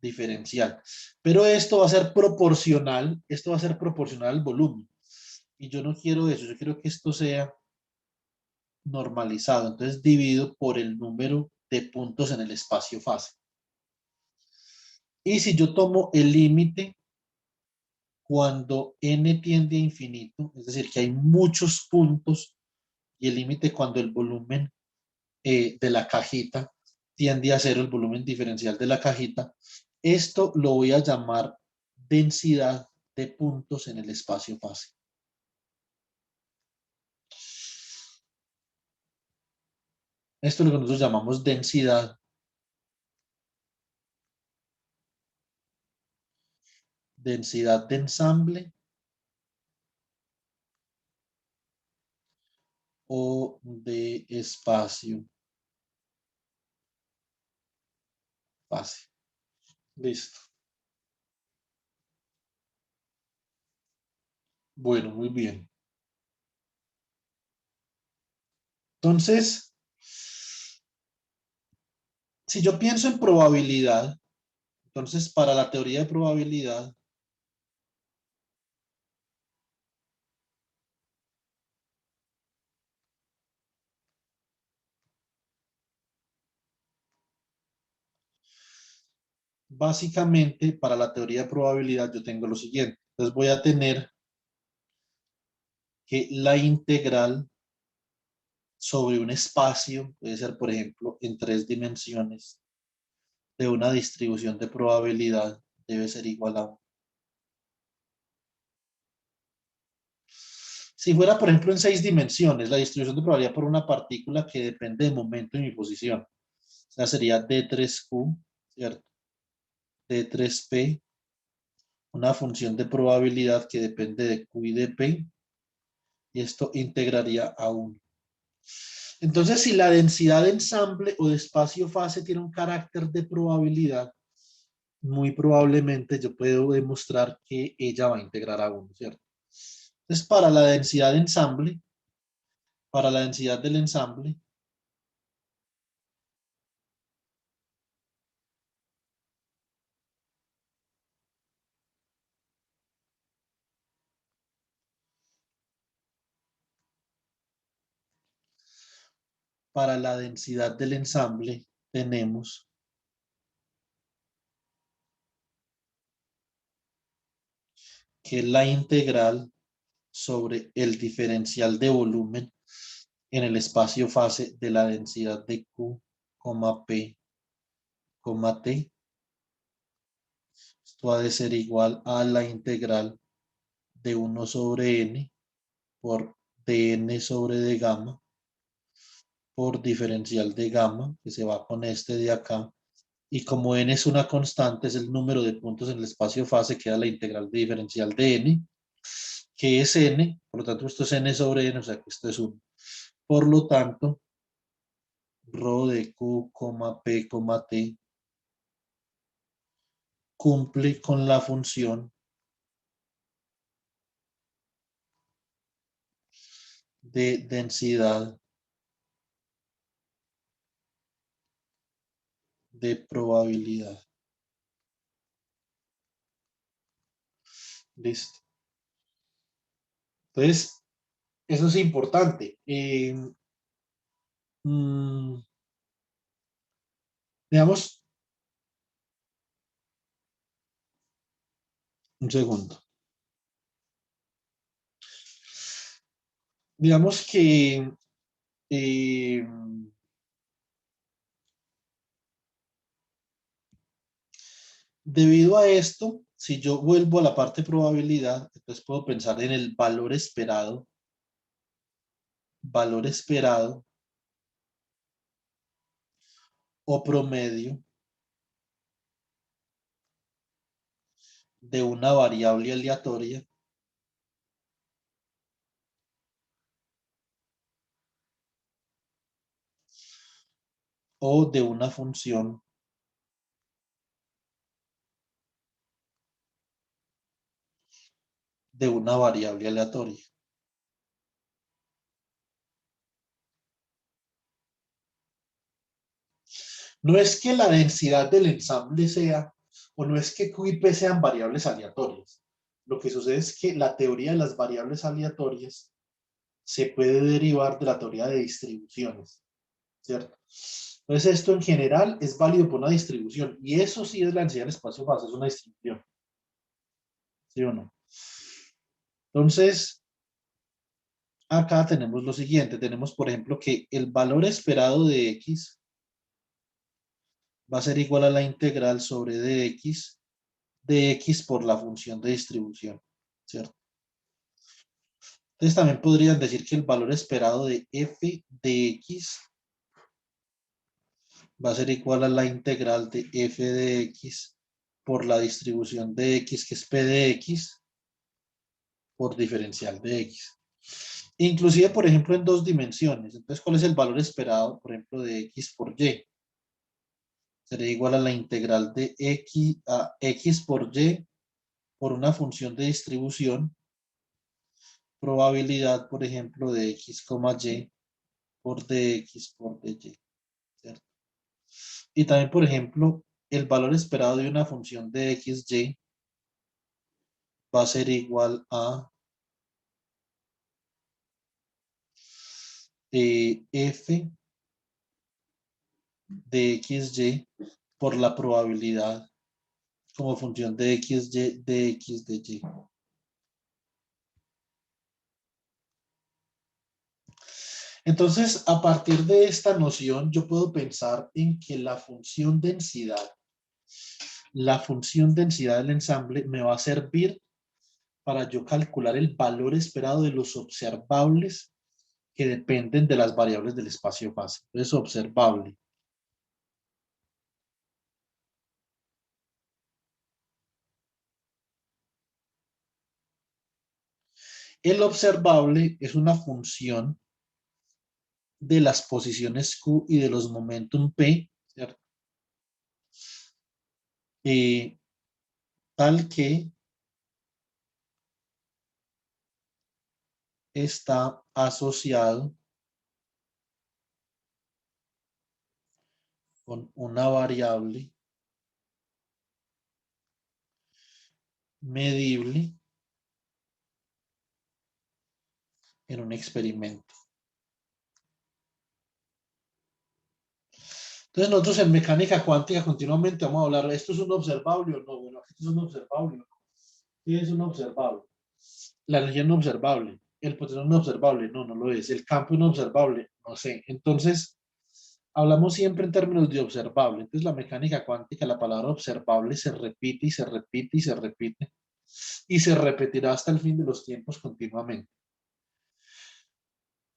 diferencial. Pero esto va a ser proporcional al volumen. Y yo no quiero eso, yo quiero que esto sea normalizado. Entonces divido por el número de puntos en el espacio fase. Y si yo tomo el límite cuando n tiende a infinito, es decir, que hay muchos puntos, y el límite cuando el volumen de la cajita tiende a cero, el volumen diferencial de la cajita, esto lo voy a llamar densidad de puntos en el espacio fase. Esto es lo que nosotros llamamos densidad de ensamble o de espacio fase. Listo. Bueno, muy bien. Entonces, si yo pienso en probabilidad, entonces para la teoría de probabilidad, básicamente para la teoría de probabilidad yo tengo lo siguiente. Entonces voy a tener que la integral sobre un espacio, puede ser por ejemplo en 3 dimensiones, de una distribución de probabilidad debe ser igual a 1. Si fuera, por ejemplo, en 6 dimensiones, la distribución de probabilidad por una partícula que depende del momento y mi posición. O sea, sería D3Q, ¿cierto? D3P una función de probabilidad que depende de Q y de P, y esto integraría a 1. Entonces, si la densidad de ensamble o de espacio-fase tiene un carácter de probabilidad, muy probablemente yo puedo demostrar que ella va a integrar a 1, ¿cierto? Entonces, para la densidad de ensamble, para la densidad del ensamble, tenemos que la integral sobre el diferencial de volumen en el espacio fase de la densidad de Q, P, T. Esto ha de ser igual a la integral de 1 sobre n por dn sobre d gamma por diferencial de gamma, que se va con este de acá. Y como n es una constante, es el número de puntos en el espacio fase, queda la integral de diferencial de n, que es n, por lo tanto esto es n sobre n, o sea que esto es 1. Por lo tanto, rho de Q, P, T cumple con la función de densidad de probabilidad. Listo. Entonces, eso es importante. Veamos un segundo. Digamos que debido a esto, si yo vuelvo a la parte de probabilidad, entonces puedo pensar en el valor esperado o promedio de una variable aleatoria o de una función de una variable aleatoria. No es que la densidad del ensamble sea, o no es que Q y P sean variables aleatorias. Lo que sucede es que la teoría de las variables aleatorias se puede derivar de la teoría de distribuciones, ¿cierto? Entonces esto en general es válido por una distribución, y eso sí es la densidad del espacio fase, es una distribución, ¿sí o no? Entonces, acá tenemos lo siguiente, tenemos por ejemplo que el valor esperado de X va a ser igual a la integral sobre de X por la función de distribución, ¿cierto? Entonces también podrían decir que el valor esperado de f de X va a ser igual a la integral de f de X por la distribución de X, que es p de X, por diferencial de X. Inclusive, por ejemplo, en dos dimensiones. Entonces, ¿cuál es el valor esperado, por ejemplo, de X por Y? Sería igual a la integral de X por Y por una función de distribución, probabilidad, por ejemplo, de X, Y por dx por dy, ¿cierto? Y también, por ejemplo, el valor esperado de una función de xy va a ser igual a f de xy por la probabilidad como función de xy de x de y. Entonces, a partir de esta noción, yo puedo pensar en que la función densidad del ensamble me va a servir para yo calcular el valor esperado de los observables que dependen de las variables del espacio fase. Entonces, observable El observable es una función de las posiciones Q y de los momentum P, ¿cierto? Tal que está asociado con una variable medible en un experimento. Entonces nosotros en mecánica cuántica continuamente vamos a hablar, ¿esto es un observable o no? Bueno, esto es un observable. ¿Qué es un observable? La energía es un observable. El potencial es un observable. No, no lo es. El campo es un observable. No sé. Entonces, hablamos siempre en términos de observable. Entonces, la mecánica cuántica, la palabra observable se repite y se repite y se repite y se repetirá hasta el fin de los tiempos continuamente.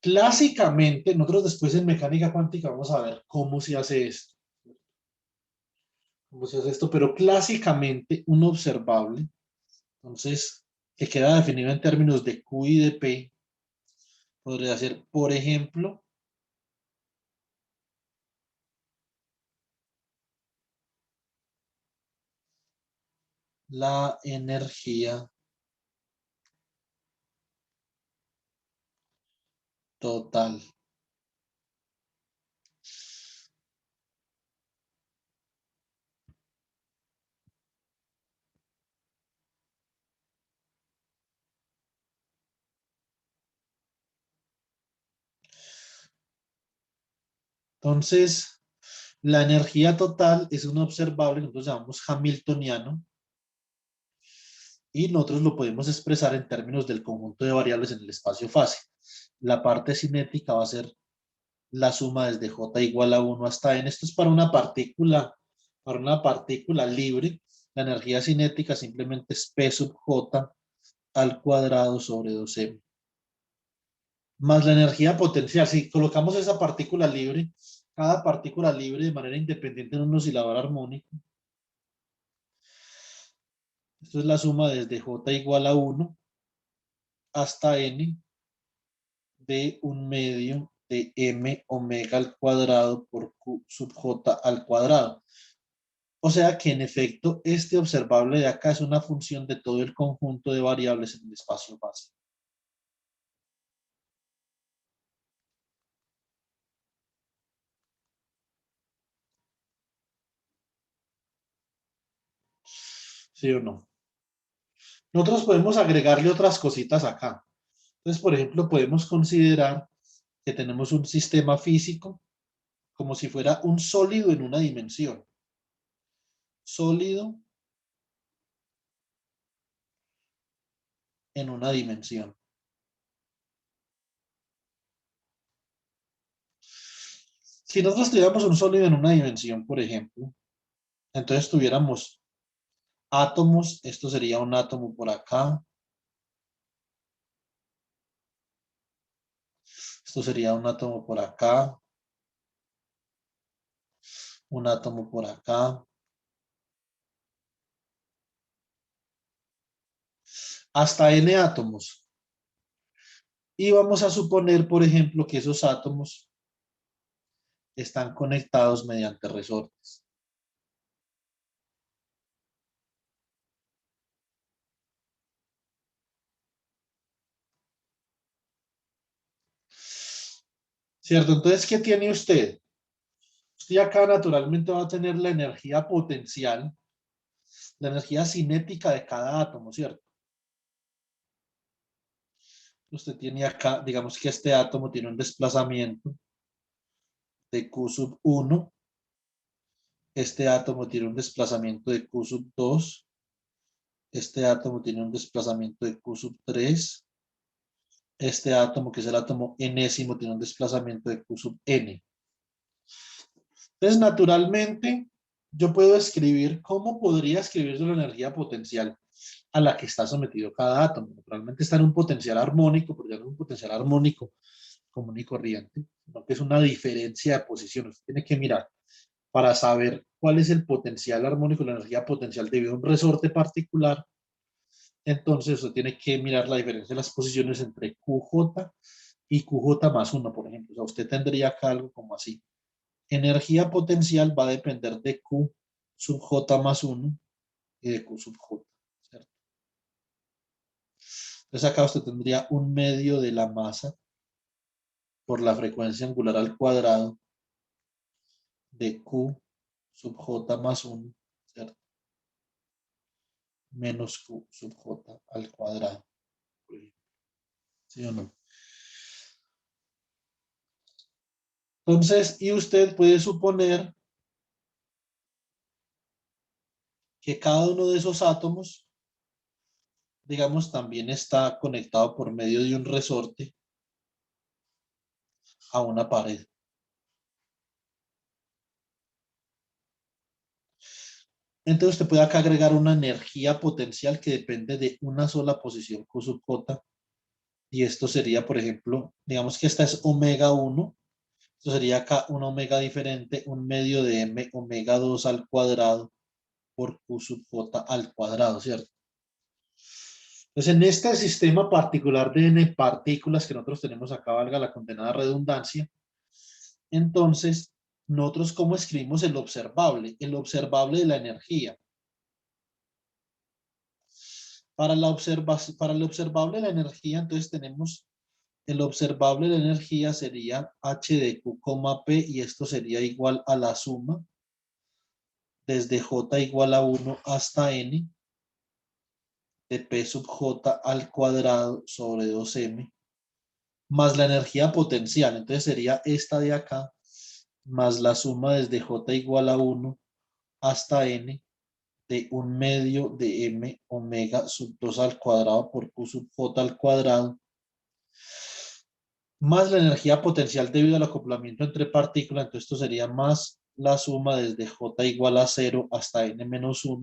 Clásicamente, nosotros después en mecánica cuántica vamos a ver cómo se hace esto. Cómo se hace esto, pero clásicamente un observable, entonces, que queda definido en términos de Q y de P, podría ser, por ejemplo, la energía total. Entonces, la energía total es un observable que nosotros llamamos hamiltoniano y nosotros lo podemos expresar en términos del conjunto de variables en el espacio-fase. La parte cinética va a ser la suma desde J igual a 1 hasta N. Esto es para una partícula libre. La energía cinética simplemente es P sub J al cuadrado sobre 2M. Más la energía potencial. Si colocamos esa partícula libre, cada partícula libre de manera independiente en un oscilador armónico. Esto es la suma desde J igual a 1 hasta N de un medio de M omega al cuadrado por Q sub J al cuadrado. O sea que en efecto este observable de acá es una función de todo el conjunto de variables en el espacio base. ¿Sí o no? Nosotros podemos agregarle otras cositas acá. Entonces, por ejemplo, podemos considerar que tenemos un sistema físico como si fuera un sólido en una dimensión. Sólido en una dimensión. Si nosotros tuviéramos un sólido en una dimensión, por ejemplo, entonces tuviéramos átomos, esto sería un átomo por acá, esto sería un átomo por acá, un átomo por acá, hasta n átomos. Y vamos a suponer, por ejemplo, que esos átomos están conectados mediante resortes. ¿Cierto? Entonces, ¿qué tiene usted? Usted acá naturalmente va a tener la energía potencial, la energía cinética de cada átomo, ¿cierto? Usted tiene acá, digamos que este átomo tiene un desplazamiento de Q sub 1. Este átomo tiene un desplazamiento de Q sub 2. Este átomo tiene un desplazamiento de Q sub 3. Este átomo, que es el átomo enésimo, tiene un desplazamiento de Q sub n. Entonces, naturalmente, yo puedo escribir cómo podría escribirse la energía potencial a la que está sometido cada átomo. Naturalmente está en un potencial armónico, pero ya no es un potencial armónico común y corriente, sino que es una diferencia de posición. Usted tiene que mirar para saber cuál es el potencial armónico, la energía potencial debido a un resorte particular. Entonces usted tiene que mirar la diferencia de las posiciones entre QJ y QJ más 1, por ejemplo. O sea, usted tendría acá algo como así. Energía potencial va a depender de Q sub J más 1 y de Q sub J, ¿cierto? Entonces acá usted tendría un medio de la masa por la frecuencia angular al cuadrado de Q sub J más 1, ¿cierto? Menos Q sub J al cuadrado. ¿Sí o no? Entonces, y usted puede suponer que cada uno de esos átomos, digamos, también está conectado por medio de un resorte a una pared. Entonces usted puede acá agregar una energía potencial que depende de una sola posición Q sub J. Y esto sería, por ejemplo, digamos que esta es omega 1. Esto sería acá una omega diferente, un medio de m omega 2 al cuadrado por Q sub J al cuadrado, ¿cierto? Entonces, en este sistema particular de n partículas que nosotros tenemos acá, valga la condenada redundancia, entonces, nosotros cómo escribimos el observable de la energía. Para el observable de la energía, entonces tenemos el observable de la energía sería H de Q, P, y esto sería igual a la suma desde J igual a 1 hasta N de P sub J al cuadrado sobre 2M más la energía potencial. Entonces sería esta de acá más la suma desde J igual a 1 hasta N de un medio de M omega sub 2 al cuadrado por Q sub J al cuadrado más la energía potencial debido al acoplamiento entre partículas. Entonces esto sería más la suma desde J igual a 0 hasta N menos 1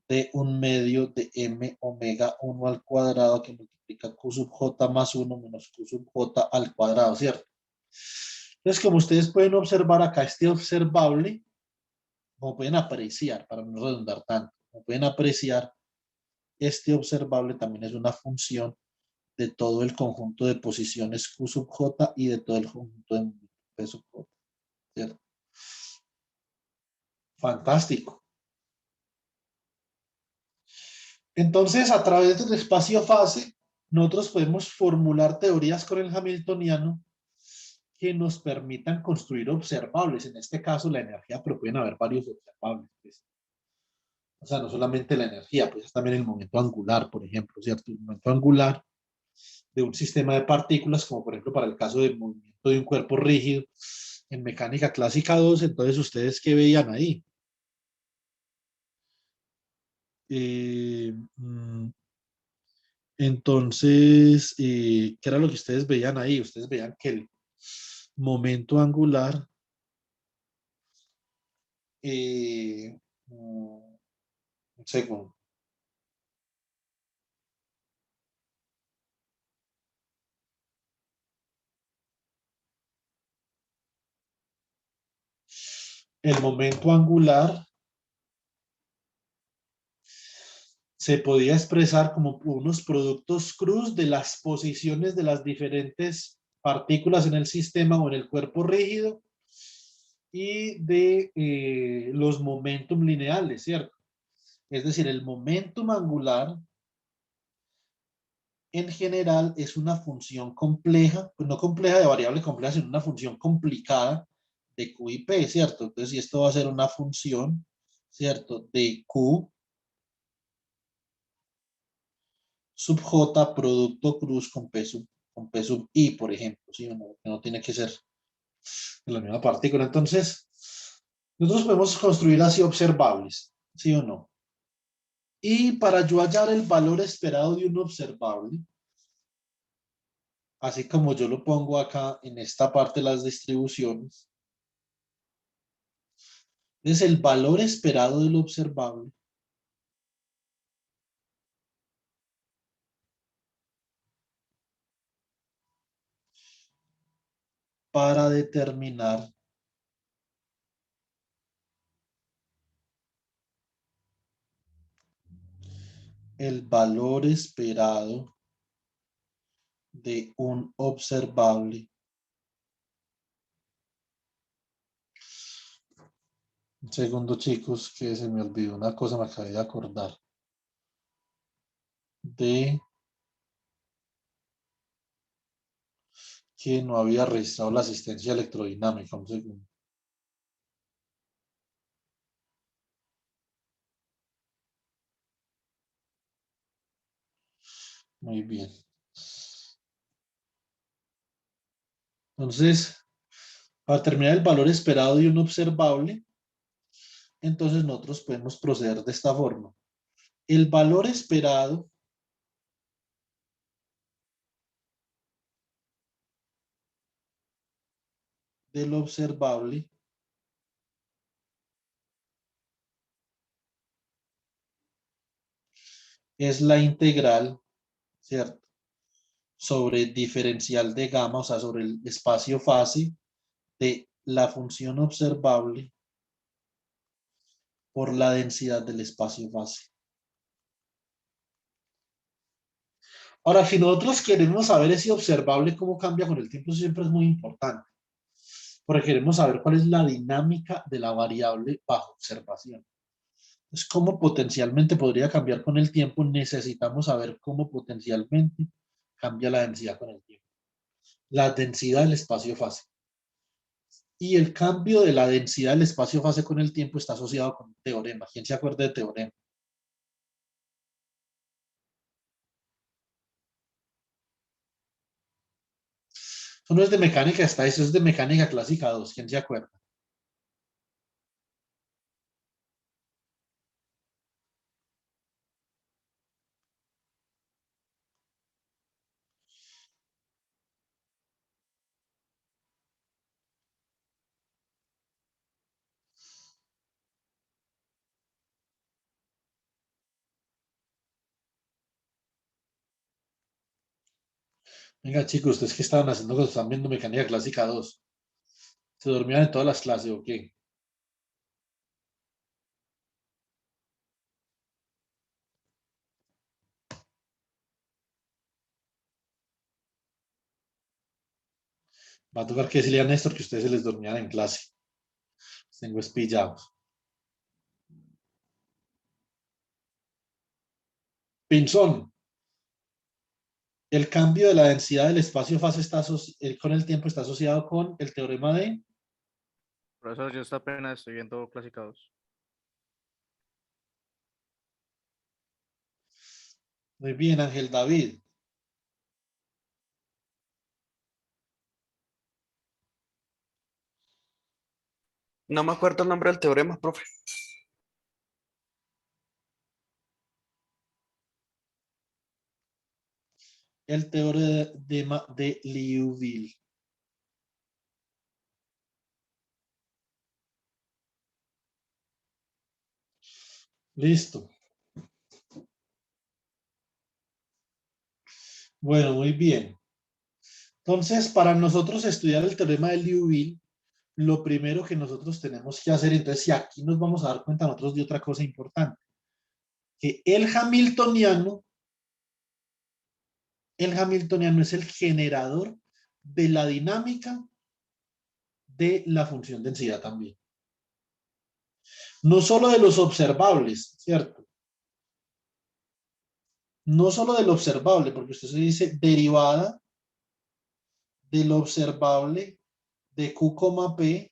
de un medio de M omega 1 al cuadrado que multiplica Q sub J más 1 menos Q sub J al cuadrado, ¿cierto? Entonces, como ustedes pueden observar acá, este observable, como pueden apreciar, para no redundar tanto, como pueden apreciar, este observable también es una función de todo el conjunto de posiciones Q sub J y de todo el conjunto de P sub J, ¿cierto? Fantástico. Entonces, a través del espacio-fase, nosotros podemos formular teorías con el hamiltoniano que nos permitan construir observables. En este caso, la energía, pero pueden haber varios observables. Pues. O sea, no solamente la energía, pues es también el momento angular, por ejemplo, ¿cierto? El momento angular de un sistema de partículas, como por ejemplo para el caso del movimiento de un cuerpo rígido en mecánica clásica 2, entonces ustedes qué veían ahí. Eh, mm, entonces, ¿qué era lo que ustedes veían ahí? Ustedes veían que el momento angular un segundo. El momento angular se podía expresar como unos productos cruz de las posiciones de las diferentes partículas en el sistema o en el cuerpo rígido y de los momentum lineales, ¿cierto? Es decir, el momentum angular en general es una función compleja, pues no compleja de variable compleja, sino una función complicada de Q y P, ¿cierto? Entonces, si esto va a ser una función, ¿cierto? De Q sub J producto cruz con P sub I, por ejemplo, ¿sí? No tiene que ser de la misma partícula. Entonces, nosotros podemos construir así observables, ¿sí o no? Y para yo hallar el valor esperado de un observable, así como yo lo pongo acá en esta parte de las distribuciones, es el valor esperado del observable para determinar el valor esperado de un observable. Un segundo, chicos, que se me olvidó una cosa, me acabé de acordar. De que no había registrado la asistencia electrodinámica. Un segundo. Muy bien. Entonces, para determinar el valor esperado de un observable, entonces nosotros podemos proceder de esta forma. El valor esperado del observable es la integral, ¿cierto? Sobre diferencial de gamma, o sea, sobre el espacio fase de la función observable por la densidad del espacio fase. Ahora, si nosotros queremos saber ese observable cómo cambia con el tiempo, eso siempre es muy importante, porque queremos saber cuál es la dinámica de la variable bajo observación. Entonces, cómo potencialmente podría cambiar con el tiempo, necesitamos saber cómo potencialmente cambia la densidad con el tiempo. La densidad del espacio fase. Y el cambio de la densidad del espacio fase con el tiempo está asociado con un teorema. ¿Quién se acuerda de teorema? Eso no es de mecánica, eso es de mecánica clásica 2. ¿Quién se acuerda? Venga, chicos, ¿ustedes qué estaban haciendo cuando estaban viendo mecánica clásica 2? ¿Se dormían en todas las clases o qué? Va a tocar que decirle a Néstor que ustedes se les dormían en clase. Los tengo espillados. Pinzón. El cambio de la densidad del espacio fase está con el tiempo está asociado con el teorema de... Profesor, yo esta apenas estoy viendo Clásica 2. Muy bien, Ángel David. No me acuerdo el nombre del teorema, profe. El teorema de Liouville. Listo. Bueno, muy bien. Entonces, para nosotros estudiar el teorema de Liouville, lo primero que nosotros tenemos que hacer, entonces, y aquí nos vamos a dar cuenta nosotros de otra cosa importante, que el hamiltoniano es el generador de la dinámica de la función densidad también. No solo de los observables, ¿cierto? No solo del observable, porque usted se dice derivada del observable de Q, P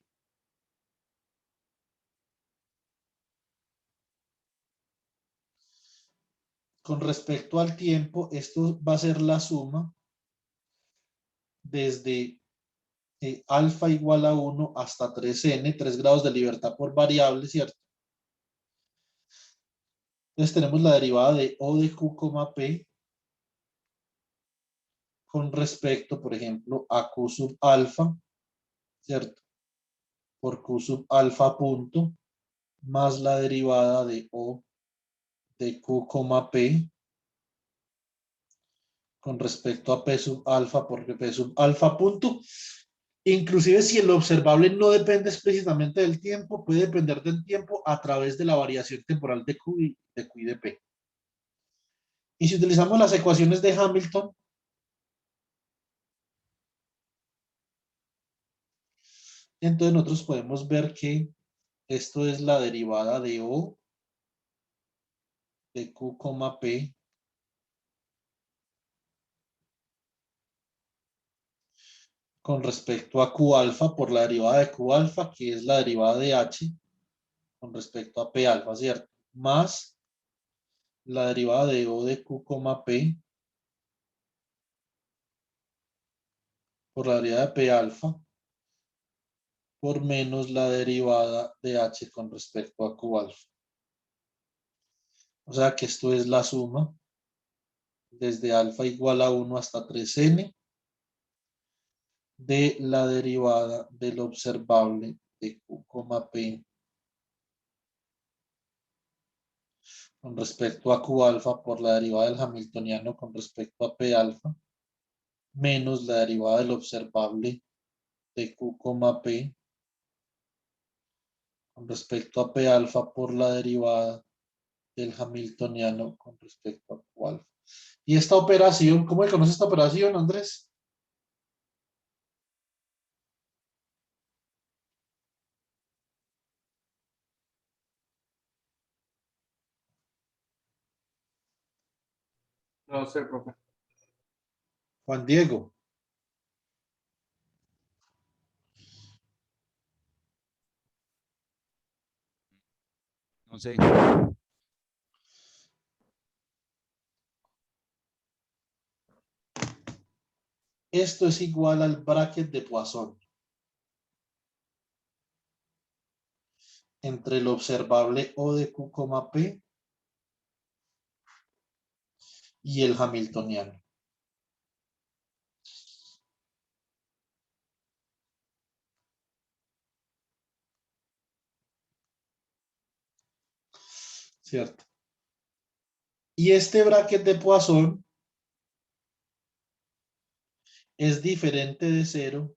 con respecto al tiempo. Esto va a ser la suma desde alfa igual a 1 hasta 3n, 3 grados de libertad por variable, ¿cierto? Entonces tenemos la derivada de O de Q, P con respecto, por ejemplo, a Q sub alfa, ¿cierto? Por Q sub alfa punto, más la derivada de O de Q, P con respecto a P sub alfa, porque P sub alfa punto, inclusive si el observable no depende explícitamente del tiempo, puede depender del tiempo a través de la variación temporal de Q y de P. Y si utilizamos las ecuaciones de Hamilton, entonces nosotros podemos ver que esto es la derivada de O de Q, P con respecto a Q alfa por la derivada de Q alfa, que es la derivada de H con respecto a P alfa, ¿cierto? Más la derivada de O de Q, P por la derivada de P alfa por menos la derivada de H con respecto a Q alfa. O sea que esto es la suma desde alfa igual a 1 hasta 3n de la derivada del observable de Q, P con respecto a Q alfa por la derivada del hamiltoniano con respecto a P alfa menos la derivada del observable de Q, P con respecto a P alfa por la derivada del hamiltoniano con respecto a Q alfa. Y esta operación, ¿cómo se conoce esta operación, Andrés? No sé, profe. Juan Diego. No sé. Esto es igual al bracket de Poisson entre el observable O de Q, P y el hamiltoniano. ¿Cierto? Y este bracket de Poisson es diferente de cero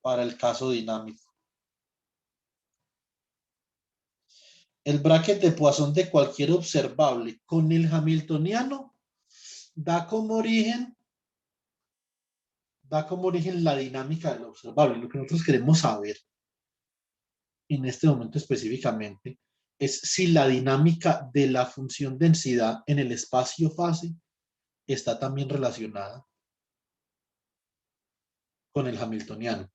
para el caso dinámico. El bracket de Poisson de cualquier observable con el hamiltoniano da como origen la dinámica del observable. Lo que nosotros queremos saber en este momento específicamente es si la dinámica de la función densidad en el espacio fase está también relacionada con el hamiltoniano.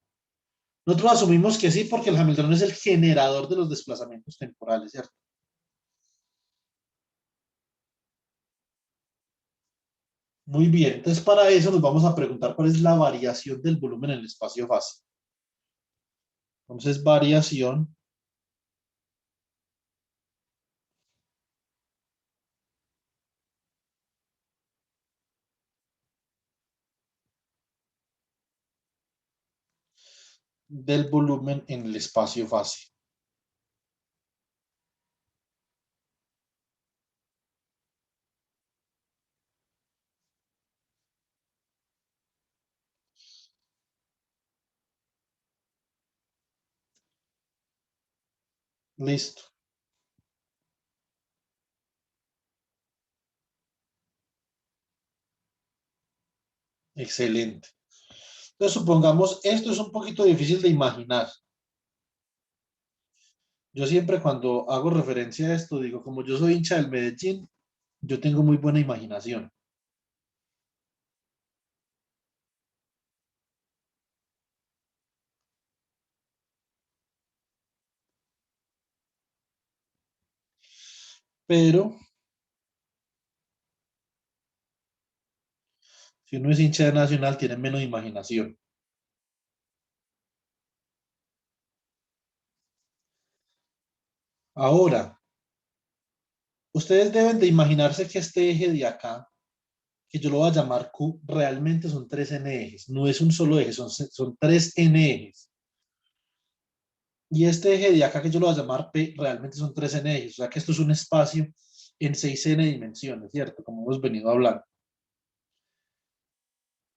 Nosotros asumimos que sí porque el hamiltoniano es el generador de los desplazamientos temporales, ¿cierto? Muy bien, entonces para eso nos vamos a preguntar cuál es la variación del volumen en el espacio fase. Entonces, variación del volumen en el espacio fase. Listo. Excelente. Entonces, supongamos, esto es un poquito difícil de imaginar. Yo siempre cuando hago referencia a esto, digo, como yo soy hincha del Medellín, yo tengo muy buena imaginación. Pero, si uno es hincha de Nacional, tiene menos imaginación. Ahora, ustedes deben de imaginarse que este eje de acá, que yo lo voy a llamar Q, realmente son 3 n ejes. No es un solo eje, son 3 n ejes. Y este eje de acá, que yo lo voy a llamar P, realmente son 3 n ejes. O sea que esto es un espacio en 6n dimensiones, ¿cierto? Como hemos venido hablando.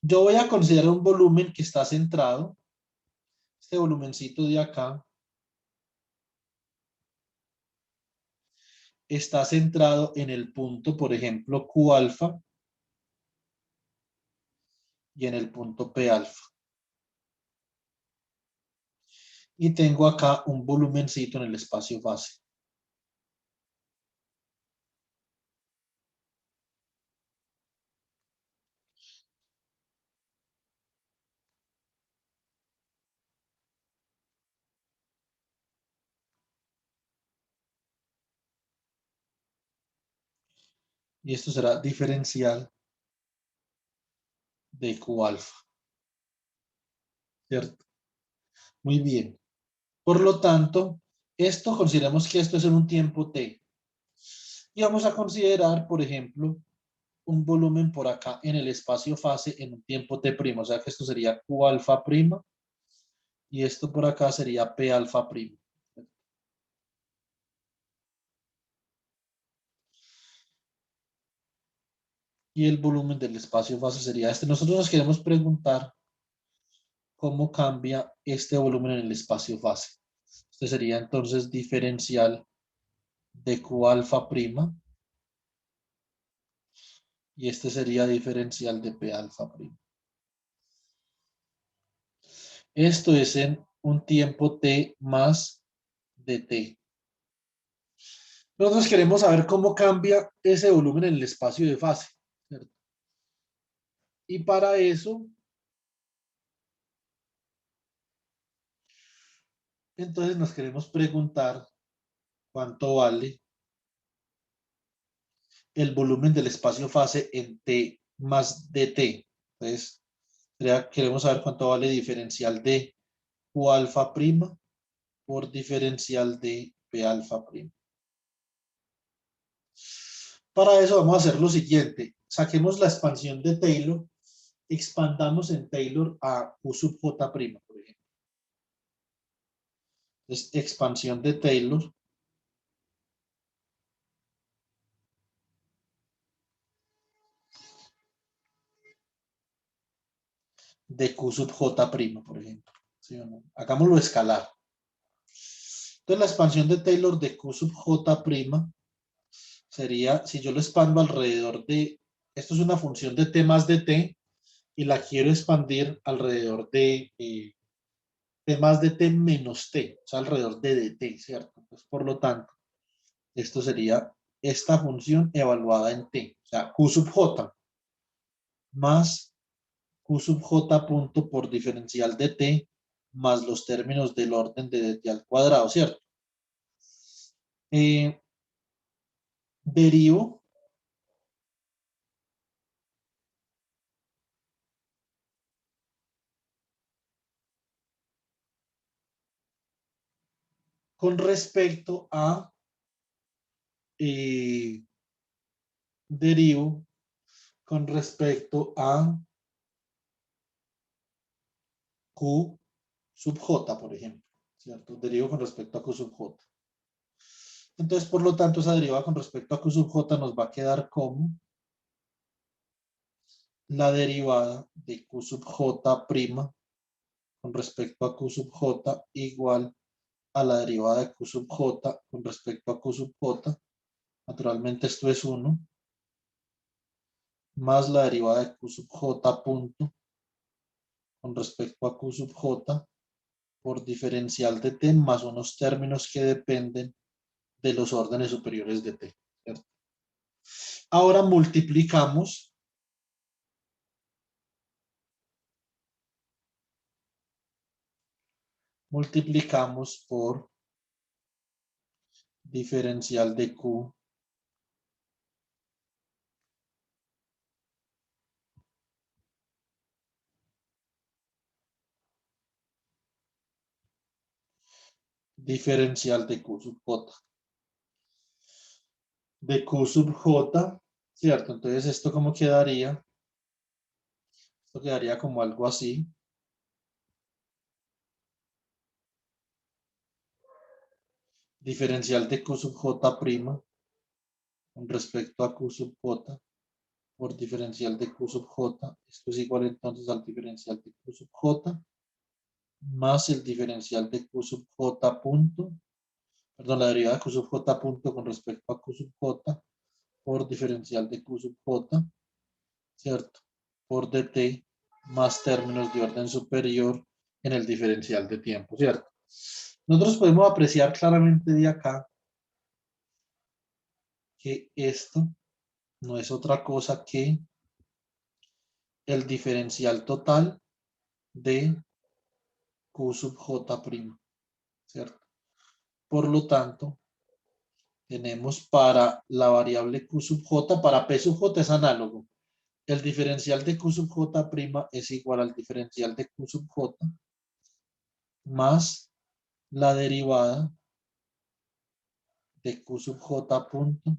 Yo voy a considerar un volumen que está centrado, este volumencito de acá, está centrado en el punto, por ejemplo, Q alfa y en el punto P alfa. Y tengo acá un volumencito en el espacio fase. Y esto será diferencial de Q alfa. ¿Cierto? Muy bien. Por lo tanto, esto, consideremos que esto es en un tiempo t. Y vamos a considerar, por ejemplo, un volumen por acá en el espacio fase en un tiempo t'. O sea que esto sería Q alfa prima y esto por acá sería P alfa prima. Y el volumen del espacio fase sería este. Nosotros nos queremos preguntar cómo cambia este volumen en el espacio fase. Este sería entonces diferencial de Q alfa prima y este sería diferencial de P alfa prima. Esto es en un tiempo t más dt. Nosotros queremos saber cómo cambia ese volumen en el espacio de fase, ¿cierto? Y para eso, entonces nos queremos preguntar cuánto vale el volumen del espacio fase en t más dt. Entonces, queremos saber cuánto vale diferencial de Q alfa prima por diferencial de P alfa prima. Para eso vamos a hacer lo siguiente. Saquemos la expansión de Taylor, expandamos en Taylor a Q sub J prima, por ejemplo. Entonces, expansión de Taylor de Q sub J prima, por ejemplo. ¿Sí o no? Hagámoslo escalar. Entonces, la expansión de Taylor de Q sub J prima sería, si yo lo expando alrededor de, esto es una función de t más de t, y la quiero expandir alrededor de t más de t menos t, o sea, alrededor de dt, ¿cierto? Pues, por lo tanto, esto sería esta función evaluada en t, o sea, q sub j más q sub j punto por diferencial de t más los términos del orden de dt al cuadrado, ¿cierto? Derivo con respecto a derivo con respecto a Q sub J, por ejemplo, ¿cierto? Derivo con respecto a Q sub J. Entonces, por lo tanto, esa derivada con respecto a Q sub J nos va a quedar como la derivada de Q sub J prima con respecto a Q sub J igual a la derivada de Q sub J con respecto a Q sub J. Naturalmente esto es 1 más la derivada de Q sub J punto con respecto a Q sub J por diferencial de t más unos términos que dependen de los órdenes superiores de t, ¿cierto? Ahora multiplicamos por diferencial de Q diferencial de Q sub J. De Q sub J, ¿cierto? Entonces, ¿esto cómo quedaría? Esto quedaría como algo así. Diferencial de Q sub J prima con respecto a Q sub J por diferencial de Q sub J. Esto es igual entonces al diferencial de Q sub J más el diferencial de Q sub J punto perdón, la derivada de Q sub J punto con respecto a Q sub J por diferencial de Q sub J, ¿cierto? Por dt más términos de orden superior en el diferencial de tiempo, ¿cierto? Nosotros podemos apreciar claramente de acá que esto no es otra cosa que el diferencial total de Q sub J', ¿cierto? Por lo tanto, tenemos para la variable Q sub J, para P sub J es análogo. El diferencial de Q sub J' es igual al diferencial de Q sub J más la derivada de Q sub J punto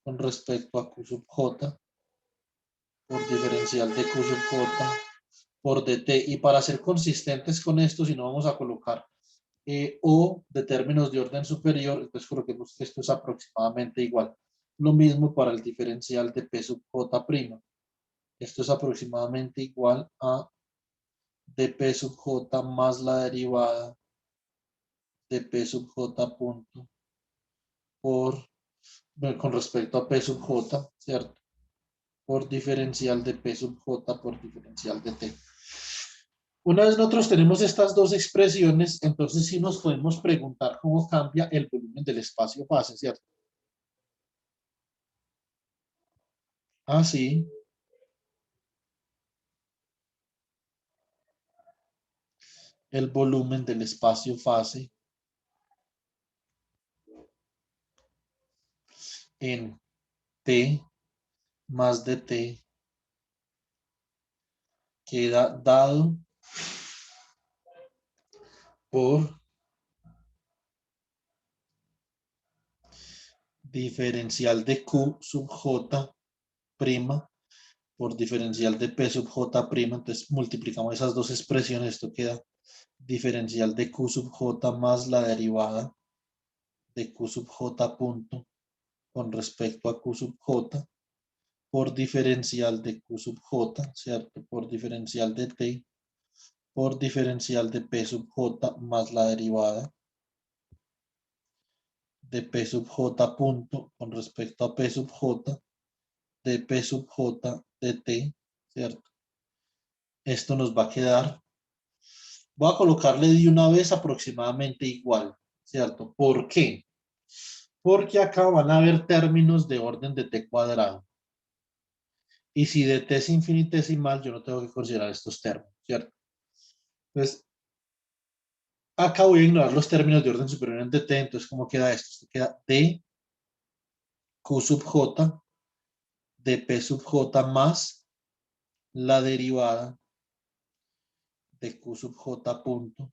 con respecto a Q sub J por diferencial de Q sub J por dt. Y para ser consistentes con esto, si no vamos a colocar o de términos de orden superior, entonces coloquemos que esto es aproximadamente igual. Lo mismo para el diferencial de P sub J'. Esto es aproximadamente igual a dP sub J más la derivada de P sub J punto con respecto a P sub J, ¿cierto? Por diferencial de P sub J por diferencial de T. Una vez nosotros tenemos estas dos expresiones, entonces sí nos podemos preguntar cómo cambia el volumen del espacio-fase, ¿cierto? Así, el volumen del espacio-fase en T más dt queda dado por diferencial de Q sub J' por diferencial de P sub J'. Entonces multiplicamos esas dos expresiones. Esto queda diferencial de Q sub J más la derivada de Q sub J punto con respecto a Q sub J por diferencial de Q sub J, ¿cierto? Por diferencial de T por diferencial de P sub J más la derivada de P sub J punto con respecto a P sub J de P sub J de T, ¿cierto? Esto nos va a quedar, voy a colocarle de una vez aproximadamente igual, ¿cierto? ¿Por qué? Porque acá van a haber términos de orden de T cuadrado. Y si de T es infinitesimal, yo no tengo que considerar estos términos, ¿cierto? Entonces, acá voy a ignorar los términos de orden superior en dt, entonces, ¿cómo queda esto? Esto queda d Q sub J de P sub J más la derivada de Q sub J punto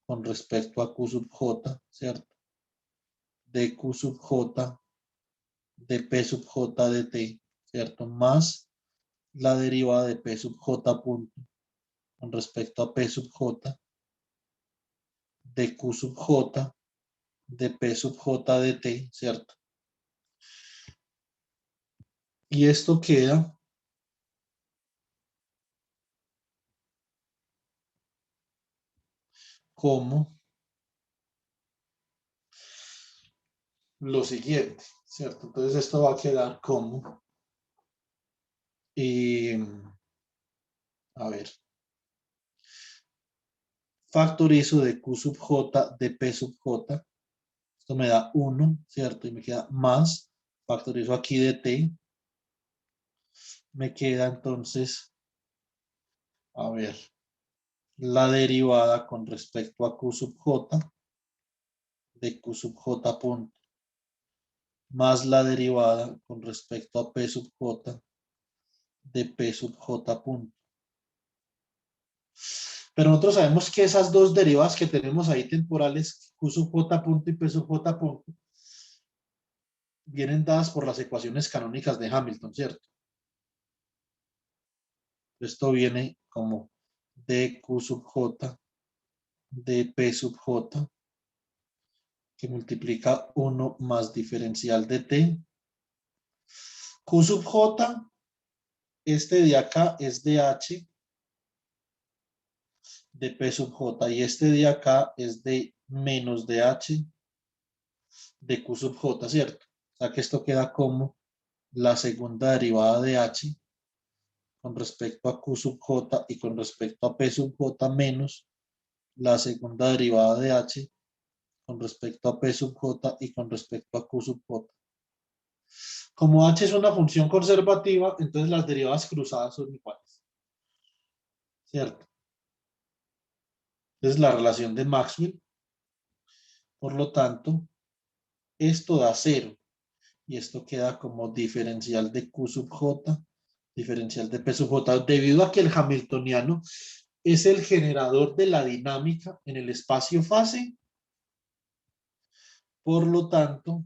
con respecto a Q sub J, ¿cierto? De Q sub J de P sub J de T, ¿cierto? Más la derivada de P sub J punto con respecto a P sub J de Q sub J de P sub J de T, ¿cierto? Y esto queda como lo siguiente, ¿cierto? Entonces esto va a quedar como, a ver, factorizo de Q sub J de P sub J, esto me da 1, ¿cierto? Y me queda más, factorizo aquí de T, me queda entonces, a ver, la derivada con respecto a Q sub J de Q sub J punto, más la derivada con respecto a P sub J de P sub J punto. Pero nosotros sabemos que esas dos derivadas que tenemos ahí temporales, Q sub J punto y P sub J punto, vienen dadas por las ecuaciones canónicas de Hamilton, ¿cierto? Esto viene como dQ sub J de P sub J, que multiplica 1 más diferencial de T. Q sub J, este de acá es dH de P sub J y este de acá es de menos DH de Q sub J, ¿cierto? O sea que esto queda como la segunda derivada de H con respecto a Q sub J y con respecto a P sub J menos la segunda derivada de H con respecto a P sub J y con respecto a Q sub J. Como H es una función conservativa, entonces las derivadas cruzadas son iguales. ¿Cierto? Es la relación de Maxwell. Por lo tanto, esto da 0. Y esto queda como diferencial de Q sub J, diferencial de P sub J, debido a que el hamiltoniano es el generador de la dinámica en el espacio-fase. Por lo tanto,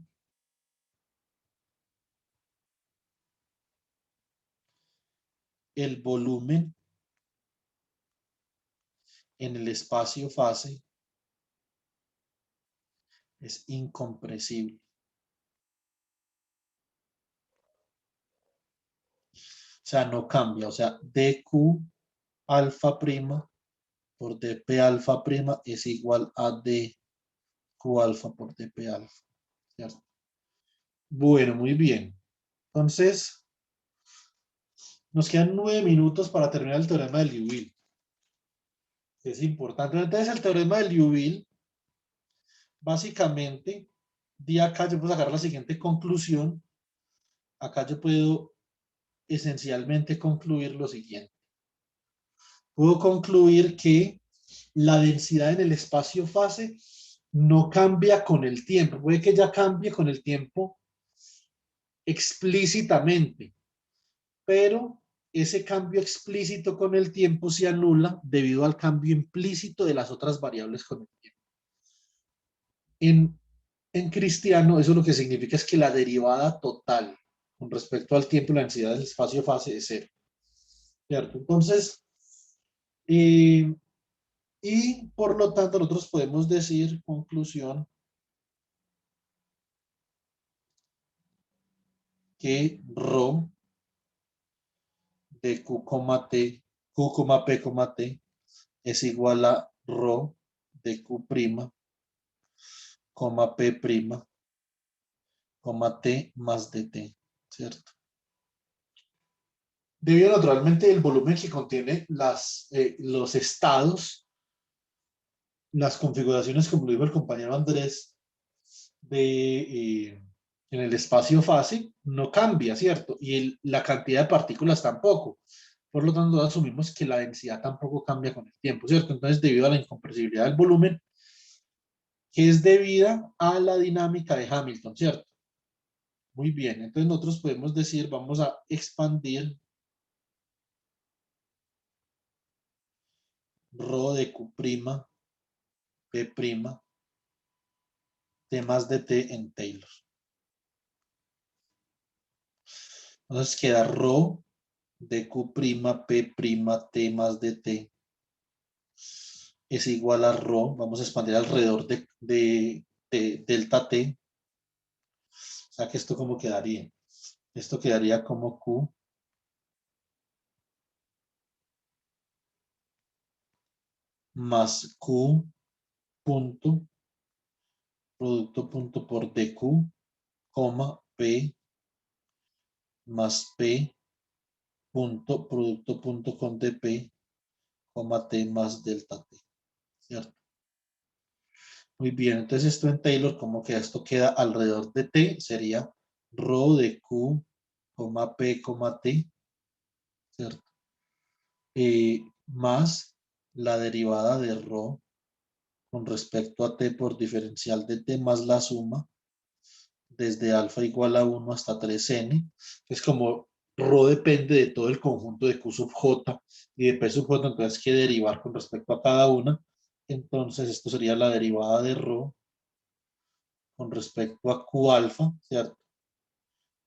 el volumen en el espacio-fase es incompresible. O sea, no cambia. O sea, dq alfa prima por dp alfa prima es igual a dq alfa por dp alfa. ¿Cierto? Bueno, muy bien. Entonces, nos quedan 9 minutos para terminar el teorema de Liouville. Es importante. Entonces, el teorema de Liouville, básicamente, de acá yo puedo sacar la siguiente conclusión. Acá yo puedo esencialmente concluir lo siguiente. Puedo concluir que la densidad en el espacio-fase no cambia con el tiempo. Puede que ya cambie con el tiempo explícitamente, pero ese cambio explícito con el tiempo se anula debido al cambio implícito de las otras variables con el tiempo. En cristiano, eso lo que significa es que la derivada total con respecto al tiempo y la densidad del espacio-fase es 0. ¿Cierto? Entonces, y por lo tanto nosotros podemos decir, conclusión, que ρ de Q, T, Q, P, T es igual a ρ de Q', P', T más de T, ¿cierto? Debido naturalmente al volumen que contiene los estados, las configuraciones, como lo dijo el compañero Andrés, en el espacio-fase no cambia, ¿cierto? Y la cantidad de partículas tampoco. Por lo tanto, asumimos que la densidad tampoco cambia con el tiempo, ¿cierto? Entonces, debido a la incompresibilidad del volumen, que es debida a la dinámica de Hamilton, ¿cierto? Muy bien, entonces nosotros podemos decir, vamos a expandir ρ de Q', P', T más de T en Taylor. Entonces queda ρ de Q', P', T más de T es igual a ρ, vamos a expandir alrededor de delta T. O sea que esto como quedaría. Esto quedaría como Q más Q punto, producto punto por dq, coma, P más P punto, producto punto con dp, coma, T más delta T. ¿Cierto? Muy bien, entonces esto en Taylor, como que esto queda alrededor de T, sería ρ de Q, P, T, ¿cierto? Más la derivada de ρ con respecto a T por diferencial de T más la suma desde alfa igual a 1 hasta 3n. Es como ρ depende de todo el conjunto de Q sub J y de P sub J, entonces hay que derivar con respecto a cada una. Entonces esto sería la derivada de ρ con respecto a Q alfa, ¿cierto?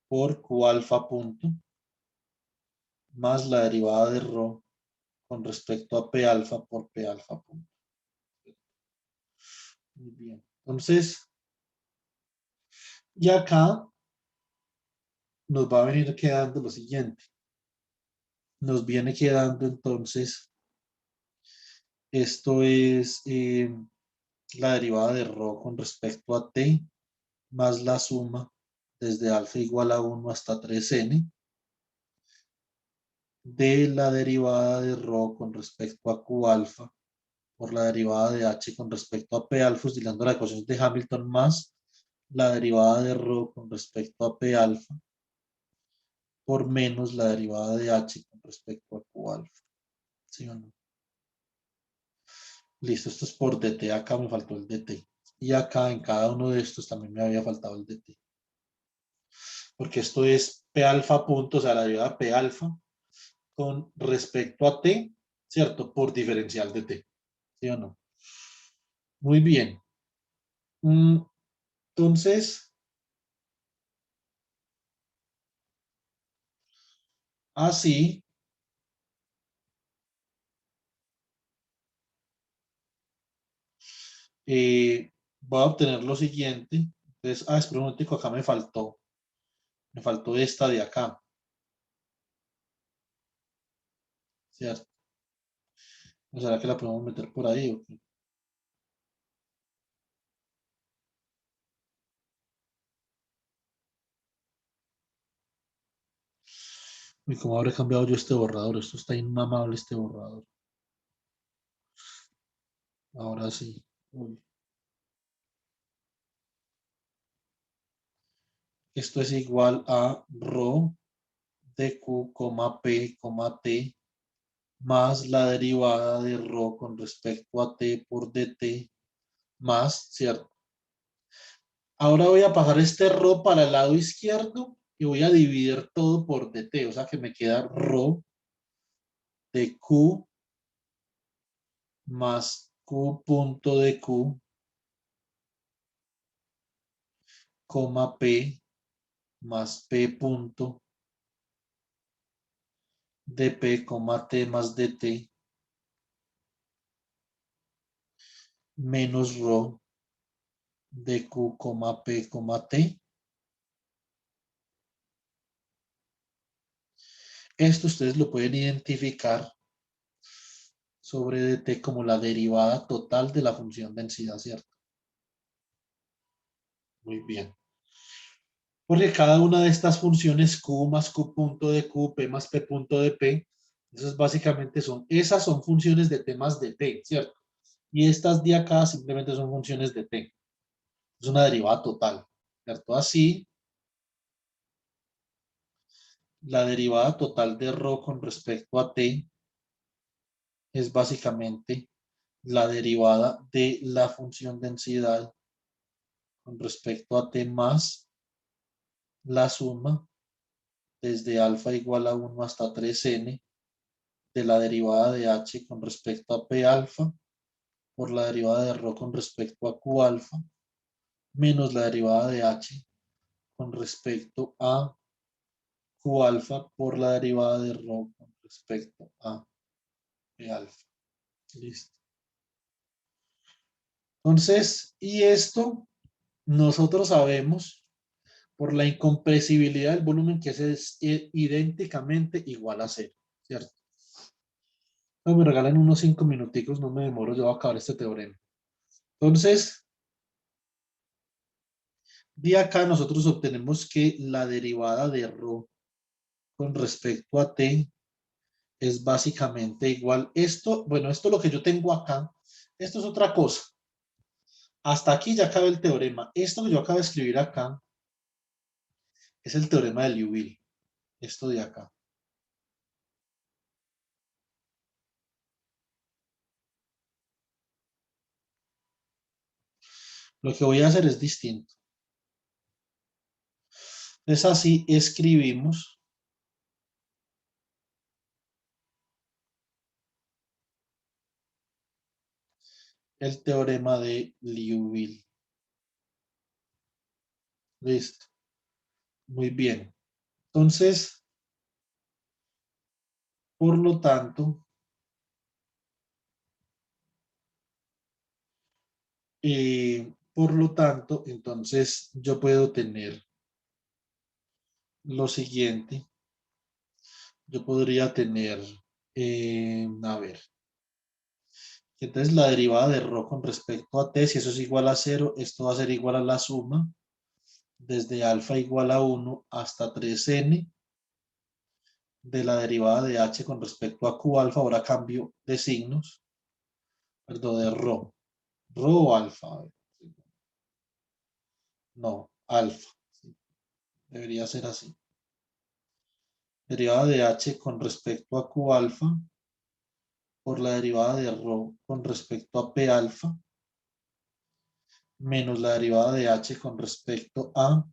Por Q alfa punto, más la derivada de ρ con respecto a P alfa por P alfa punto. Muy bien. Entonces, y acá nos va a venir quedando lo siguiente. Nos viene quedando entonces, esto es la derivada de rho con respecto a t más la suma desde alfa igual a 1 hasta 3n de la derivada de rho con respecto a q alfa por la derivada de h con respecto a p alfa, utilizando la ecuación de Hamilton más la derivada de rho con respecto a p alfa por menos la derivada de h con respecto a q alfa. ¿Sí o no? Listo, esto es por dt. Acá me faltó el dt. Y acá en cada uno de estos también me había faltado el dt. Porque esto es p alfa punto, o sea, la derivada p alfa con respecto a t, ¿cierto? Por diferencial de t. ¿Sí o no? Muy bien. Entonces, así, voy a obtener lo siguiente. Entonces, espera un momentico, acá me faltó esta de acá, ¿cierto? ¿O será que la podemos meter por ahí? ¿O qué? ¿Y cómo habré cambiado yo este borrador? Esto está inmamable, este borrador. Ahora sí. Uy. Esto es igual a rho de q, p, t, más la derivada de rho con respecto a t por dt, más, ¿cierto? Ahora voy a pasar este rho para el lado izquierdo y voy a dividir todo por dt, o sea que me queda rho de q más q punto de q, p más p punto de p, t más dt, menos rho de q, p, t. Esto ustedes lo pueden identificar sobre dt como la derivada total de la función densidad, ¿cierto? Muy bien. Porque cada una de estas funciones q más q punto de q, p más p punto de p, esas son funciones de t más de t, ¿cierto? Y estas de acá simplemente son funciones de t. Es una derivada total, ¿cierto? Así, la derivada total de rho con respecto a t es básicamente la derivada de la función densidad con respecto a t más la suma desde alfa igual a 1 hasta 3n de la derivada de h con respecto a p alfa por la derivada de rho con respecto a q alfa menos la derivada de h con respecto a q alfa por la derivada de rho con respecto a p alfa. Listo. Entonces, y esto nosotros sabemos por la incompresibilidad del volumen que es idénticamente igual a cero, ¿cierto? No me regalan unos 5 minuticos, no me demoro, yo voy a acabar este teorema. Entonces, de acá nosotros obtenemos que la derivada de rho con respecto a t es básicamente igual. Esto, bueno, esto es lo que yo tengo acá. Esto es otra cosa. Hasta aquí ya acaba el teorema. Esto que yo acabo de escribir acá es el teorema de Liouville. Esto de acá. Lo que voy a hacer es distinto. Es así, escribimos el teorema de Liouville. Listo. Muy bien. Entonces, por lo tanto, entonces yo puedo tener lo siguiente. Yo podría tener, a ver, Entonces la derivada de ρ con respecto a t, si eso es igual a 0, esto va a ser igual a la suma desde alfa igual a 1 hasta 3n de la derivada de h con respecto a q alfa. Ahora cambio de signos, perdón, de ρ. ¿Ρ o alfa? A ver. No, alfa. Debería ser así. Derivada de h con respecto a q alfa por la derivada de ρ con respecto a p alfa menos la derivada de h con respecto a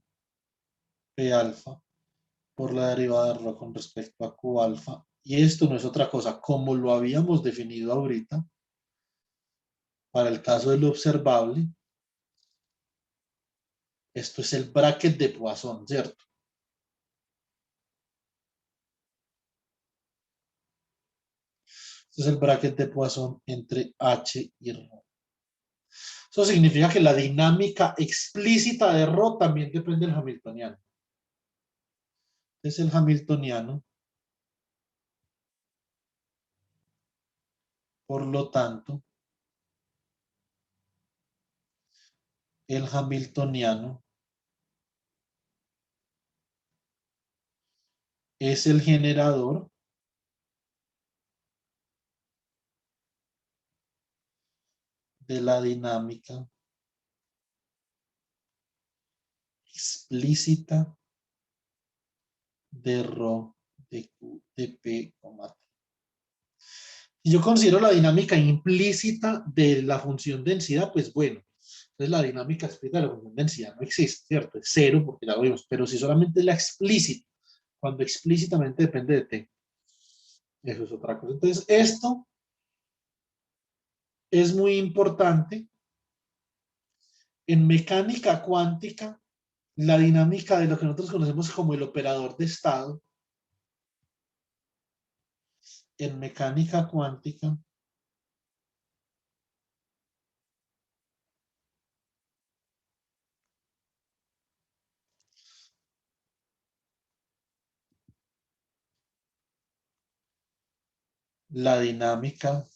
p alfa por la derivada de ρ con respecto a q alfa. Y esto no es otra cosa, como lo habíamos definido ahorita, para el caso del observable, esto es el bracket de Poisson, ¿cierto? Este es el bracket de Poisson entre h y ρ. Eso significa que la dinámica explícita de ρ también depende del hamiltoniano. Es el hamiltoniano. Por lo tanto, el hamiltoniano es el generador de la dinámica explícita de ρ de Q de P, T. Si yo considero la dinámica implícita de la función densidad, pues bueno, entonces la dinámica explícita de la función densidad no existe, ¿cierto? Es cero porque ya lo vimos, pero si solamente es la explícita, cuando explícitamente depende de T, eso es otra cosa. Entonces esto es muy importante. En mecánica cuántica, la dinámica de lo que nosotros conocemos como el operador de estado, en mecánica cuántica, la dinámica,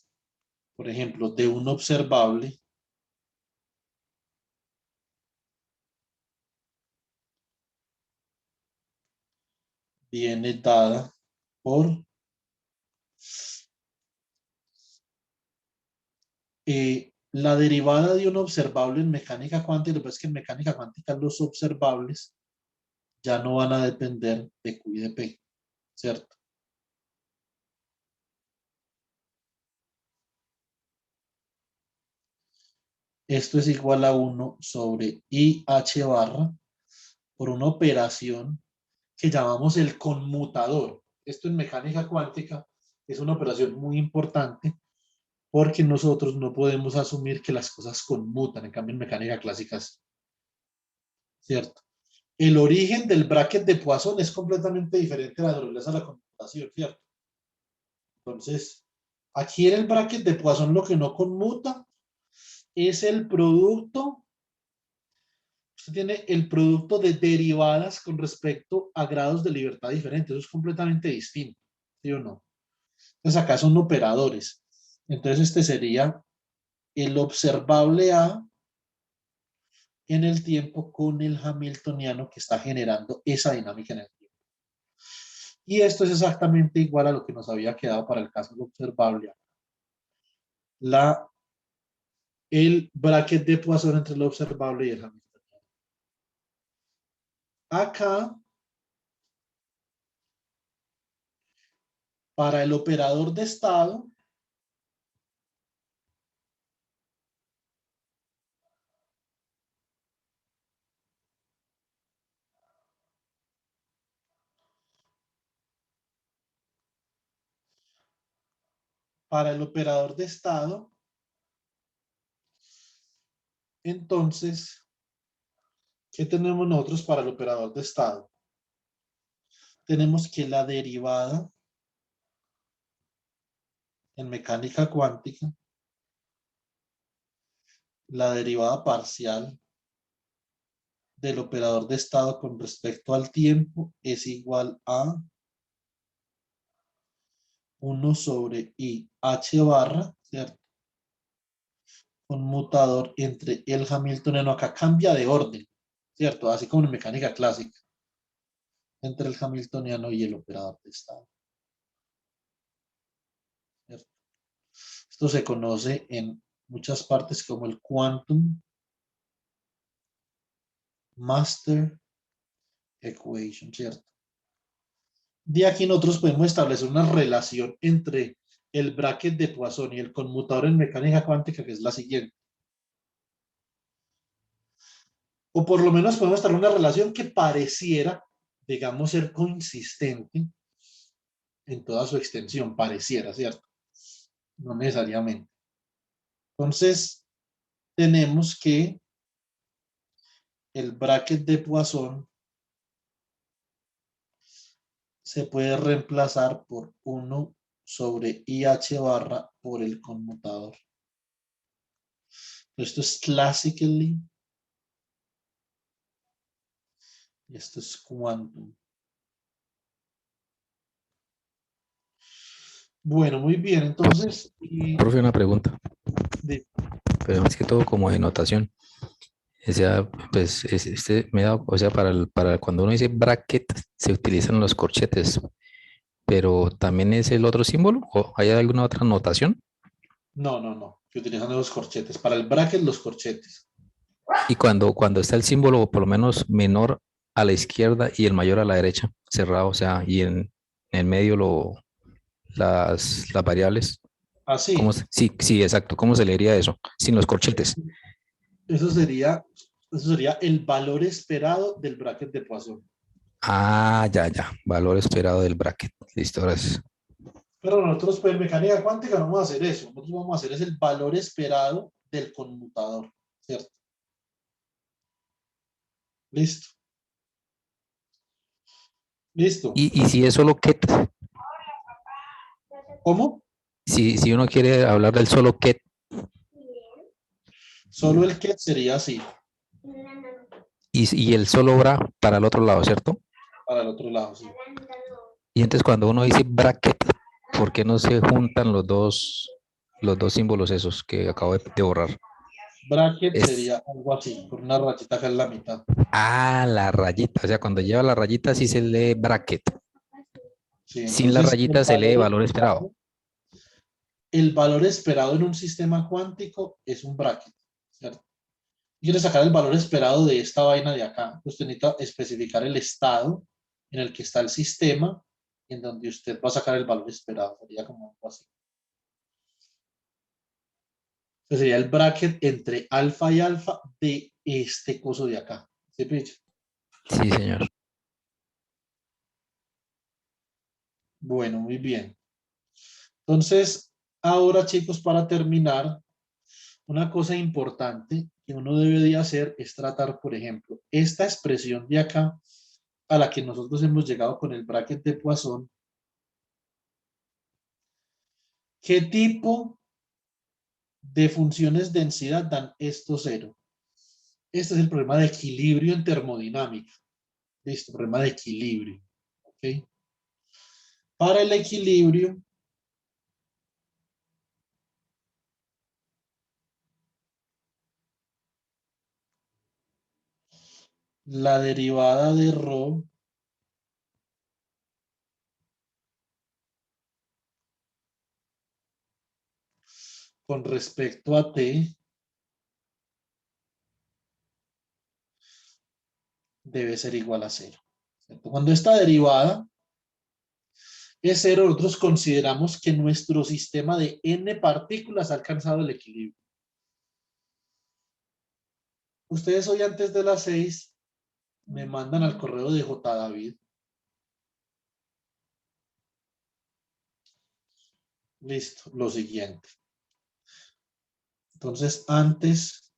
por ejemplo, de un observable viene dada por la derivada de un observable en mecánica cuántica. Lo que pasa es que en mecánica cuántica los observables ya no van a depender de Q y de P, ¿cierto? Esto es igual a 1 sobre IH barra por una operación que llamamos el conmutador. Esto en mecánica cuántica es una operación muy importante porque nosotros no podemos asumir que las cosas conmutan, en cambio en mecánica clásica sí, ¿cierto? El origen del bracket de Poisson es completamente diferente a la naturaleza de la conmutación, ¿cierto? Entonces, aquí en el bracket de Poisson lo que no conmuta es el producto. Usted tiene el producto de derivadas con respecto a grados de libertad diferentes. Eso es completamente distinto, ¿sí o no? Entonces acá son operadores. Entonces este sería el observable A en el tiempo con el hamiltoniano que está generando esa dinámica en el tiempo. Y esto es exactamente igual a lo que nos había quedado para el caso del observable A. El bracket de Poisson entre el observable y el hamiltoniano. Acá, para el operador de estado, entonces, ¿qué tenemos nosotros para el operador de estado? Tenemos que la derivada en mecánica cuántica, la derivada parcial del operador de estado con respecto al tiempo es igual a 1 sobre IH barra, ¿cierto? conmutador entre el hamiltoniano. Acá cambia de orden, ¿cierto? Así como en mecánica clásica. Entre el hamiltoniano y el operador de estado. ¿Cierto? Esto se conoce en muchas partes como el quantum master equation, ¿cierto? De aquí nosotros podemos establecer una relación entre el bracket de Poisson y el conmutador en mecánica cuántica, que es la siguiente. O por lo menos podemos establecer una relación que pareciera, digamos, ser consistente en toda su extensión, pareciera, ¿cierto? No necesariamente. Entonces, tenemos que el bracket de Poisson se puede reemplazar por 1 sobre IH barra por el conmutador. Esto es classically y esto es quantum. Bueno, muy bien, entonces, Profe, una pregunta, de- pero más que todo como de notación. O sea, pues me da, o sea, para cuando uno dice bracket se utilizan los corchetes, pero también es el otro símbolo o hay alguna otra notación. no, que utilizan los corchetes. Para el bracket, los corchetes. Y cuando está el símbolo por lo menos menor a la izquierda y el mayor a la derecha, cerrado, o sea, y en el medio las variables, ¿cómo Así, sí, sí, exacto, ¿cómo se leería eso? Sin los corchetes. eso sería, eso sería el valor esperado del bracket de Poisson. Ah, ya, valor esperado del bracket. Listo, gracias. Pero nosotros, pues, en mecánica cuántica no vamos a hacer eso. Nosotros vamos a hacer es el valor esperado del conmutador, ¿cierto? Listo. Listo. Y si es solo ket, ¿Cómo? si uno quiere hablar del solo ket, Solo el ket sería así, y el solo bra para el otro lado, ¿cierto? para el otro lado, sí. Y entonces cuando uno dice bracket, ¿por qué no se juntan los dos símbolos esos que acabo de borrar? Bracket Es, sería algo así, con una rayita acá en la mitad. la rayita, o sea, cuando lleva la rayita sí se lee bracket. Sí, Sin la entonces rayita se lee valor esperado. el valor esperado en un sistema cuántico es un bracket, ¿cierto? Quiere sacar el valor esperado de esta vaina de acá. Usted necesita especificar el estado en el que está el sistema, en donde usted va a sacar el valor esperado. Sería como algo así. Entonces sería el bracket entre alfa y alfa de este coso de acá. ¿Sí, pilla? Sí, señor. Bueno, muy bien. Entonces, ahora chicos, para terminar, una cosa importante que uno debe de hacer es tratar, por ejemplo, esta expresión de acá a la que nosotros hemos llegado con el bracket de Poisson. ¿Qué tipo de funciones densidad dan estos cero? Este es el problema de equilibrio en termodinámica. Listo, problema de equilibrio. ¿Ok? Para el equilibrio, la derivada de ρ con respecto a t debe ser igual a cero. ¿Cierto? Cuando esta derivada es cero, nosotros consideramos que nuestro sistema de n partículas ha alcanzado el equilibrio. Ustedes hoy antes de las 6 me mandan al correo de J. David. Listo, lo siguiente. Entonces, antes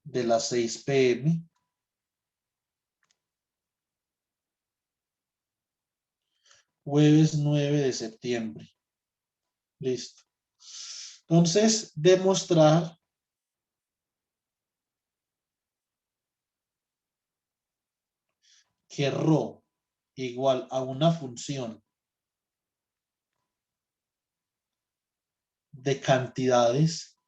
de las 6 p.m., jueves 9 de septiembre. Listo. Entonces, demostrar que ρ igual a una función de cantidades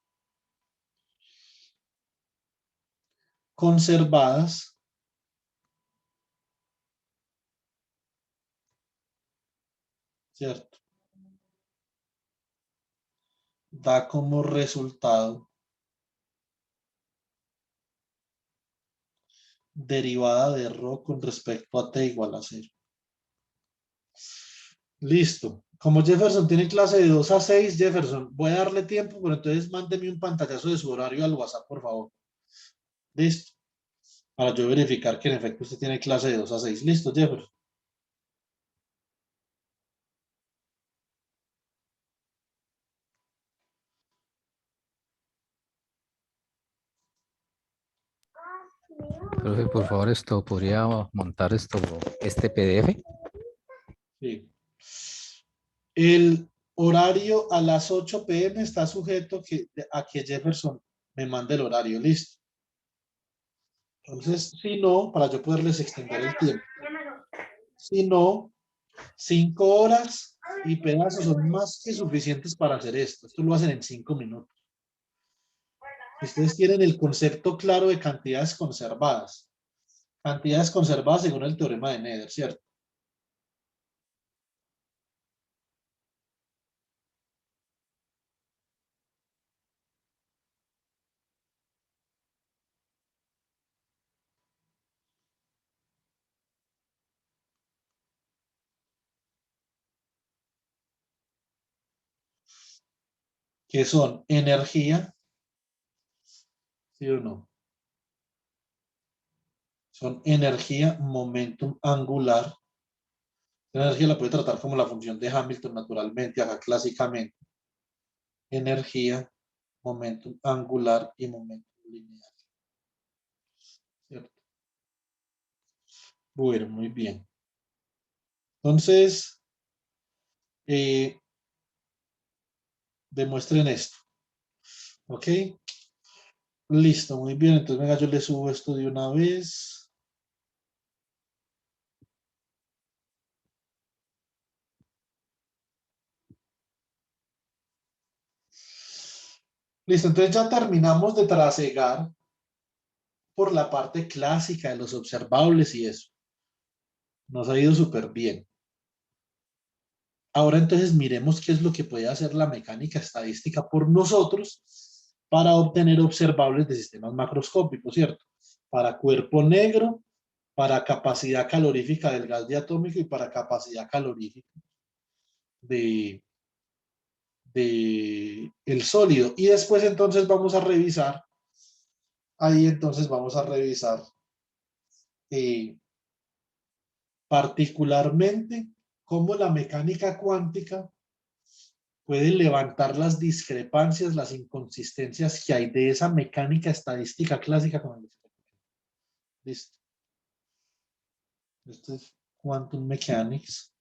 conservadas ¿cierto? Da como resultado derivada de ρ con respecto a t igual a 0. Listo. Como Jefferson tiene clase de 2 a 6, Jefferson, voy a darle tiempo, pero entonces mándeme un pantallazo de su horario al WhatsApp, por favor. Listo. Para yo verificar que en efecto usted tiene clase de 2 a 6. Listo, Jefferson. Profe, por favor, ¿podría montar este PDF? Sí. El horario a las 8 p.m. está sujeto a que Jefferson me mande el horario. Listo. Entonces, si no, para yo poderles extender el tiempo. Si no, 5 horas y pedazos son más que suficientes para hacer esto. Esto lo hacen en 5 minutos. Ustedes tienen el concepto claro de cantidades conservadas. Cantidades conservadas según el teorema de Nether, ¿cierto? Que son energía, ¿sí o no? Son energía, momentum angular. La energía la puede tratar como la función de Hamilton naturalmente, acá clásicamente. Energía, momentum angular y momentum lineal. ¿Cierto? Bueno, muy bien. Entonces, demuestren esto. ¿Ok? Listo, muy bien. Entonces, venga, yo le subo esto de una vez. Listo, entonces ya terminamos de trasegar por la parte clásica de los observables y eso. Nos ha ido súper bien. Ahora entonces miremos qué es lo que puede hacer la mecánica estadística por nosotros para obtener observables de sistemas macroscópicos, ¿cierto? Para cuerpo negro, para capacidad calorífica del gas diatómico y para capacidad calorífica de el sólido. Y después entonces vamos a revisar, ahí entonces vamos a revisar particularmente cómo la mecánica cuántica puede levantar las discrepancias, las inconsistencias que hay de esa mecánica estadística clásica con el experimento. Listo. Esto es Quantum Mechanics.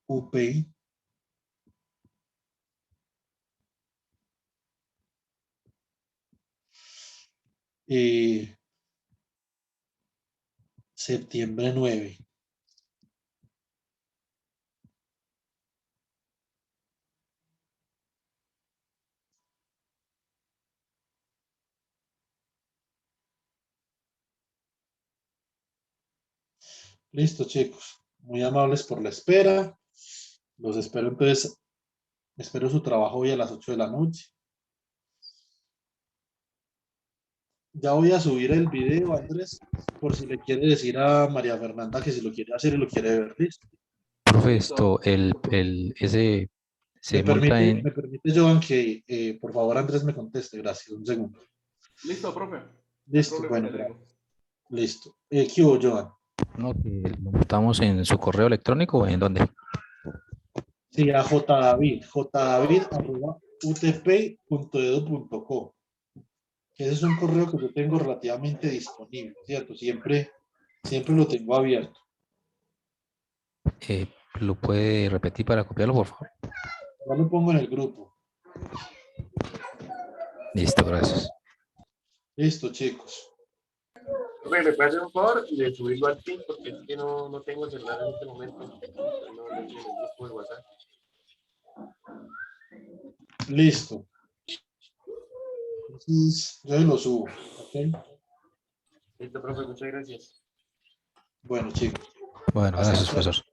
UP. Septiembre 9. Listo, chicos. Muy amables por la espera. Los espero entonces. Espero su trabajo hoy a las 8 de la noche. Ya voy a subir el video, Andrés, por si le quiere decir a María Fernanda que si lo quiere hacer y lo quiere ver. Listo. Profe, Listo. ese Me se monta permite, en... me permite, Joan, que por favor Andrés me conteste. Gracias. Un segundo. Listo, profe. No hay Listo. problema, Bueno, ya le digo. listo. ¿Qué hubo, Joan? No, que lo montamos en su correo electrónico o en dónde. Sí, a jdavid@utp.edu.co. Ese es un correo que yo tengo relativamente disponible, ¿cierto? Siempre lo tengo abierto. ¿Lo puede repetir para copiarlo, por favor? Ya lo pongo en el grupo. Listo, gracias. Listo, chicos. Profe, ¿me puede hacer un favor de subirlo al PIN? Porque es que no tengo el celular en este momento. No lo tengo en el grupo de WhatsApp. Listo. Entonces, yo lo subo. ¿Ok? Listo, profe, muchas gracias. Bueno, chicos. Bueno, Hasta gracias, luego. profesor.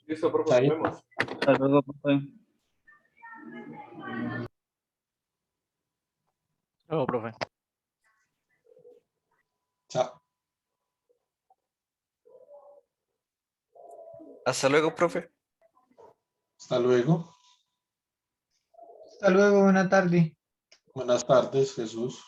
Listo, profe, nos Ahí. vemos. Hasta luego, profe. Luego, profe. Chao. Hasta luego, profe. Hasta luego. Hasta luego, buena tarde. Buenas tardes, Jesús.